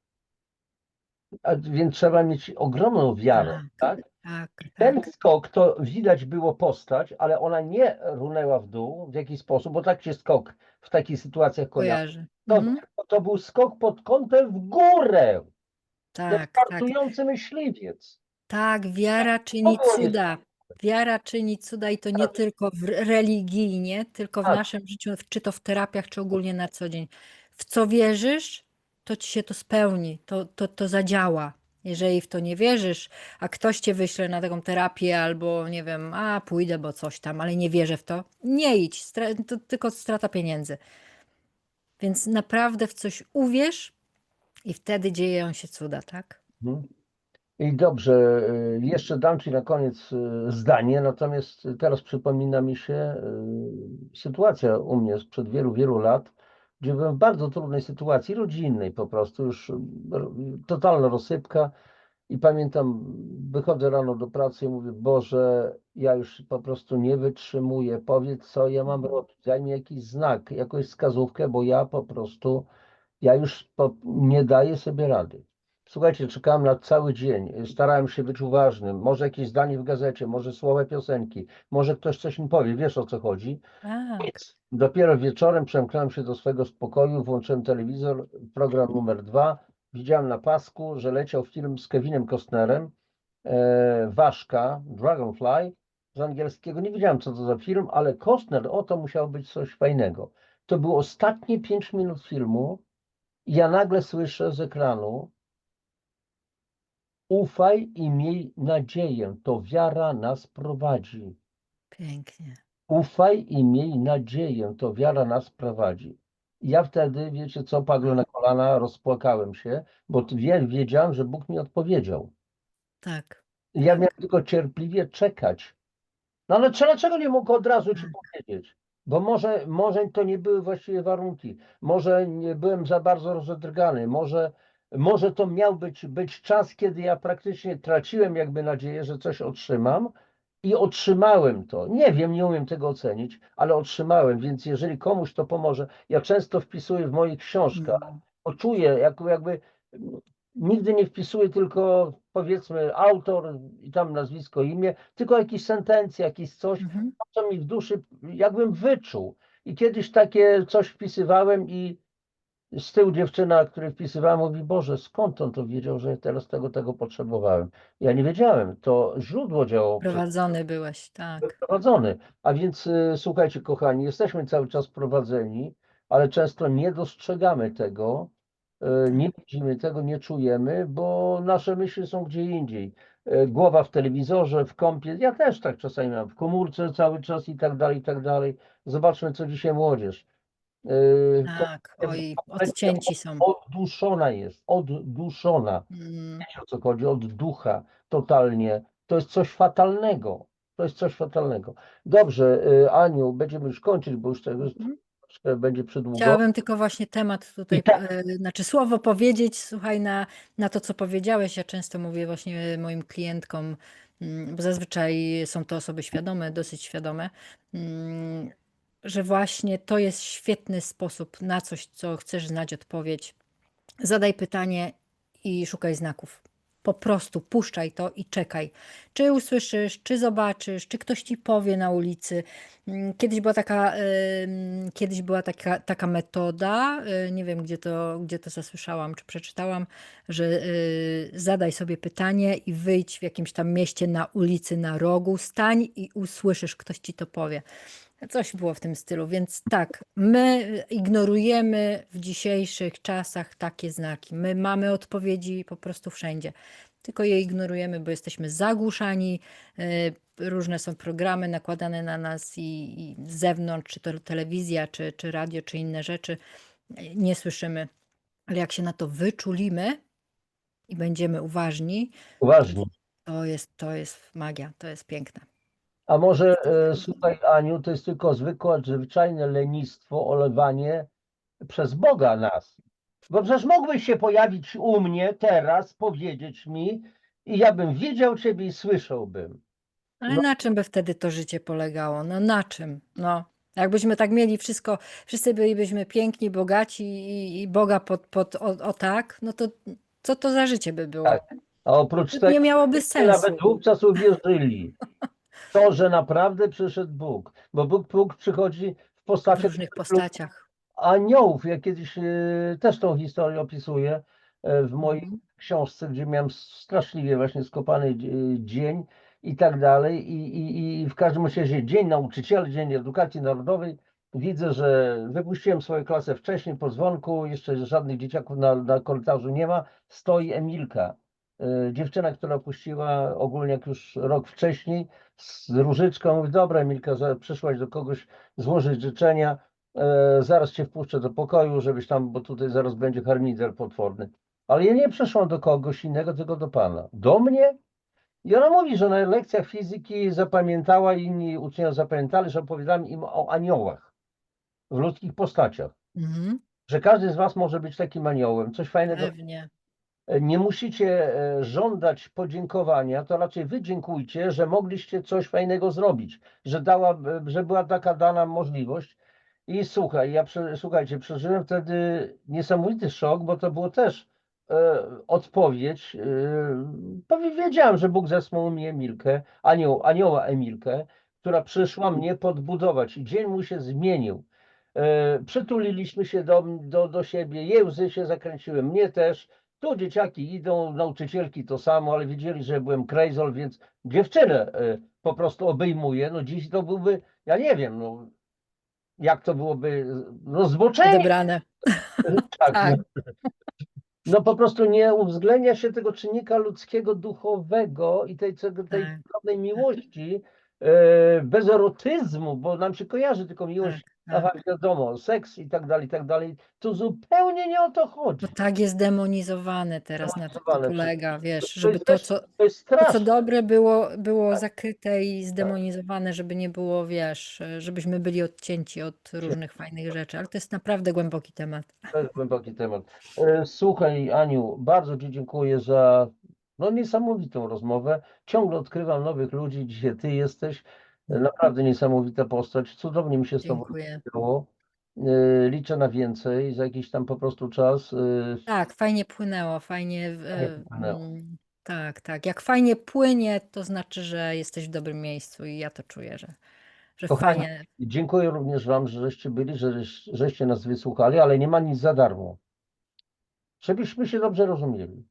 A więc trzeba mieć ogromną wiarę, Tak, tak? tak, Ten tak. skok to widać było postać, ale ona nie runęła w dół w jakiś sposób, bo tak się skok w takich sytuacjach kojarzy. Kojarzy. To, Mhm. to był skok pod kątem w górę, jak Tak, tak. startujący myśliwiec. Tak, wiara To czyni było cuda. Wiara czyni cuda i to nie niesamowite. tylko religijnie, tylko w Tak, naszym życiu, czy to w terapiach, czy ogólnie na co dzień. W co wierzysz, to ci się to spełni, to zadziała. Jeżeli w to nie wierzysz, a ktoś cię wyśle na taką terapię albo nie wiem, a pójdę, bo coś tam, ale nie wierzę w to, nie idź, to tylko strata pieniędzy. Więc naprawdę w coś uwierz i wtedy dzieją się cuda, tak? mhm. I dobrze, jeszcze dam Ci na koniec zdanie, natomiast teraz przypomina mi się sytuacja u mnie sprzed wielu, wielu lat, gdzie byłem w bardzo trudnej sytuacji rodzinnej po prostu, już totalna rozsypka i pamiętam, wychodzę rano do pracy i mówię, Boże, ja już po prostu nie wytrzymuję, powiedz co ja mam robić, daj mi jakiś znak, jakąś wskazówkę, bo ja po prostu ja już nie daję sobie rady. Słuchajcie, czekałem na cały dzień, starałem się być uważnym, może jakieś zdanie w gazecie, może słowa piosenki, może ktoś coś mi powie, wiesz o co chodzi. Tak. Nic. Dopiero wieczorem przemknąłem się do swojego spokoju, włączyłem telewizor, program numer 2, widziałem na pasku, że leciał film z Kevinem Costnerem, Ważka, Dragonfly z angielskiego. Nie wiedziałem, co to za film, ale Costner, o, to musiało być coś fajnego. To było ostatnie 5 minut filmu i ja nagle słyszę z ekranu: ufaj i miej nadzieję, to wiara nas prowadzi. Pięknie. Ufaj i miej nadzieję, to wiara nas prowadzi. I ja wtedy, wiecie co, padłem na kolana, rozpłakałem się, bo wiedziałem, że Bóg mi odpowiedział. Tak, I ja miałem tak, tylko cierpliwie czekać. No ale dlaczego nie mógł od razu ci tak. powiedzieć? Bo może to nie były właściwie warunki, może nie byłem za bardzo rozedrgany, może to miał być czas, kiedy ja praktycznie traciłem jakby nadzieję, że coś otrzymam i otrzymałem to. Nie wiem, nie umiem tego ocenić, ale otrzymałem, więc jeżeli komuś to pomoże, ja często wpisuję w moich książkach, Mm. poczuję, jakby nigdy nie wpisuję tylko powiedzmy autor i tam nazwisko, imię, tylko jakieś sentencje, jakieś coś, Mhm. co mi w duszy jakbym wyczuł. I kiedyś takie coś wpisywałem i z tyłu dziewczyna, której wpisywałem, mówi: Boże, skąd on to wiedział, że ja teraz tego potrzebowałem? Ja nie wiedziałem, to źródło działało Prowadzony byłeś, tak. prowadzony. A więc słuchajcie, kochani, jesteśmy cały czas prowadzeni, ale często nie dostrzegamy tego, nie Tak. widzimy tego, nie czujemy, bo nasze myśli są gdzie indziej. Głowa w telewizorze, w kąpie. Ja też tak czasami mam, w komórce cały czas i tak dalej, i tak dalej. Zobaczmy, co dzisiaj młodzież. Tak, oj, Kompletnie odcięci są. odduszona jest, odduszona. Mm. Wiecie, o co chodzi? Od ducha totalnie. To jest coś fatalnego. To jest coś fatalnego. Dobrze, Aniu, będziemy już kończyć, bo już tego Mhm. troszkę będzie przydługo. Chciałabym tylko właśnie temat I tutaj, tak, znaczy słowo powiedzieć, słuchaj, na to, co powiedziałeś. Ja często mówię właśnie moim klientkom, bo zazwyczaj są to osoby świadome, dosyć świadome, mm, że właśnie to jest świetny sposób na coś, co chcesz znać odpowiedź. Zadaj pytanie i szukaj znaków. Po prostu puszczaj to i czekaj. Czy usłyszysz, czy zobaczysz, czy ktoś ci powie na ulicy. Kiedyś była taka metoda, nie wiem gdzie to zasłyszałam, czy przeczytałam, że zadaj sobie pytanie i wyjdź w jakimś tam mieście na ulicy, na rogu, stań i usłyszysz, ktoś ci to powie. Coś było w tym stylu, więc tak, my ignorujemy w dzisiejszych czasach takie znaki. My mamy odpowiedzi po prostu wszędzie, tylko je ignorujemy, bo jesteśmy zagłuszani. Różne są programy nakładane na nas i z zewnątrz, czy to telewizja, czy radio, czy inne rzeczy. Nie słyszymy, ale jak się na to wyczulimy i będziemy uważni, to uważnie. to jest magia, to jest piękne. A może, słuchaj, Aniu, to jest tylko zwykłe, zwyczajne lenistwo, olewanie przez Boga nas. Bo przecież mógłbyś się pojawić u mnie teraz, powiedzieć mi i ja bym widział ciebie i słyszałbym. Ale No na czym by wtedy to życie polegało? No na czym? No, jakbyśmy tak mieli wszystko, wszyscy bylibyśmy piękni, bogaci i Boga o tak, no to co to za życie by było? tak. A oprócz To tego nie miałoby wszyscy nawet sensu wówczas uwierzyli w to, że naprawdę przyszedł Bóg. Bo Bóg przychodzi w w postaci różnych postaciach. aniołów. Ja kiedyś też tą historię opisuję w mojej Mhm. książce, gdzie miałem straszliwie właśnie skopany dzień i tak dalej. I w każdym razie Dzień Nauczyciela, Dzień Edukacji Narodowej. Widzę, że wypuściłem swoją klasę wcześniej po dzwonku, jeszcze żadnych dzieciaków na korytarzu nie ma. Stoi Emilka, dziewczyna, która opuściła ogólnie jak już rok wcześniej, z różyczką. Mówi: dobra, Emilka, że przyszłaś do kogoś złożyć życzenia. Zaraz cię wpuszczę do pokoju, żebyś tam, bo tutaj zaraz będzie harmider potworny. Ale ja nie przyszłam do kogoś innego, tylko do pana. Do mnie? I ona mówi, że na lekcjach fizyki zapamiętała, inni uczniowie zapamiętali, że opowiadałem im o aniołach w ludzkich postaciach. Mhm. Że każdy z was może być takim aniołem. Coś fajnego. Pewnie. Nie musicie żądać podziękowania, to raczej wy dziękujcie, że mogliście coś fajnego zrobić, że była taka dana możliwość. I słuchaj, słuchajcie, przeżyłem wtedy niesamowity szok, bo to było też odpowiedź. Wiedziałem, że Bóg zesłał mi Emilkę, anioła Emilkę, która przyszła mnie podbudować i dzień mój się zmienił. Przytuliliśmy się do siebie, jej łzy się zakręciły, mnie też. Tu dzieciaki idą, nauczycielki to samo, ale wiedzieli, że byłem krejzol, więc dziewczynę po prostu obejmuję. No dziś to byłby, ja nie wiem, no, jak to byłoby, no zboczenie, Odebrane. tak, no, Tak, no po prostu nie uwzględnia się tego czynnika ludzkiego, duchowego i tej tak, cudownej miłości, bez erotyzmu, bo nam się kojarzy tylko tak, miłość, aha, tak. wiadomo, seks i tak dalej, tu zupełnie nie o to To chodzi. tak jest demonizowane teraz, na tym to Demonizowane wszystko. polega, wiesz, To żeby jest też, to jest to, co straszne. dobre było Tak, zakryte i tak. zdemonizowane, żeby nie było, wiesz, żebyśmy byli odcięci od różnych fajnych rzeczy, ale to jest naprawdę głęboki temat. To jest głęboki temat. Słuchaj, Aniu, bardzo Ci dziękuję za no, niesamowitą rozmowę. Ciągle odkrywam nowych ludzi. Dzisiaj Ty jesteś. Naprawdę niesamowita postać. Cudownie mi się z Tobą Dziękuję. rozmawiało. Liczę na więcej za jakiś tam po prostu czas. Tak, fajnie płynęło, fajnie. Fajnie popłynęło. Tak, tak. Jak fajnie płynie, to znaczy, że jesteś w dobrym miejscu i ja to czuję, że Kochani, fajnie. dziękuję również Wam, że żeście byli, żeście nas wysłuchali, ale nie ma nic za darmo. Żebyśmy się dobrze rozumieli.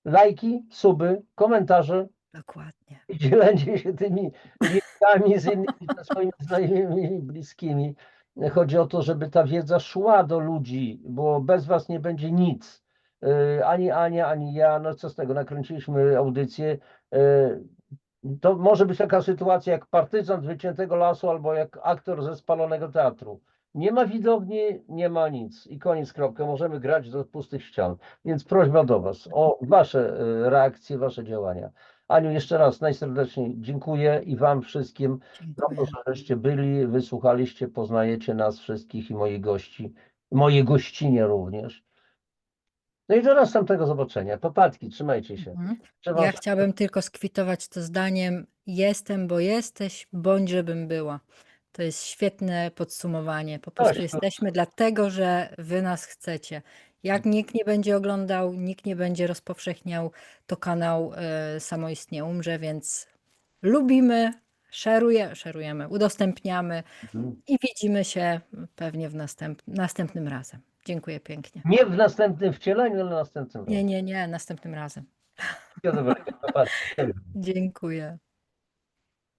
Lajki, suby, komentarze, Dokładnie. i dzielenie się tymi wiedzami z innymi ze swoimi znajomymi i bliskimi. Chodzi o to, żeby ta wiedza szła do ludzi, bo bez was nie będzie nic. Ani Ania, ani ja, no co z tego, nakręciliśmy audycję. To może być taka sytuacja jak partyzant wyciętego lasu albo jak aktor ze spalonego teatru. Nie ma widowni, nie ma nic i koniec, kropka. Możemy grać do pustych ścian. Więc prośba do Was o Wasze reakcje, Wasze działania. Aniu, jeszcze raz najserdeczniej dziękuję i Wam wszystkim za to, Dziękuję. żeście byli, wysłuchaliście, poznajecie nas wszystkich i moich gości, moje gościnie również. No i do następnego zobaczenia. Popatki, trzymajcie się. Mhm. Trzymam Ja się. chciałabym tylko skwitować to zdaniem: jestem, bo jesteś, bądź żebym była. To jest świetne podsumowanie. Po prostu Cześć. jesteśmy dlatego, że wy nas chcecie. Jak nikt nie będzie oglądał, nikt nie będzie rozpowszechniał, to kanał samoistnie umrze, więc lubimy, szerujemy, udostępniamy i widzimy się pewnie następnym razem. Dziękuję pięknie. Nie w następnym wcieleniu, ale następnym razem. Nie, następnym razem. Wszystkiego dobrego. Pa, pa. Dziękuję.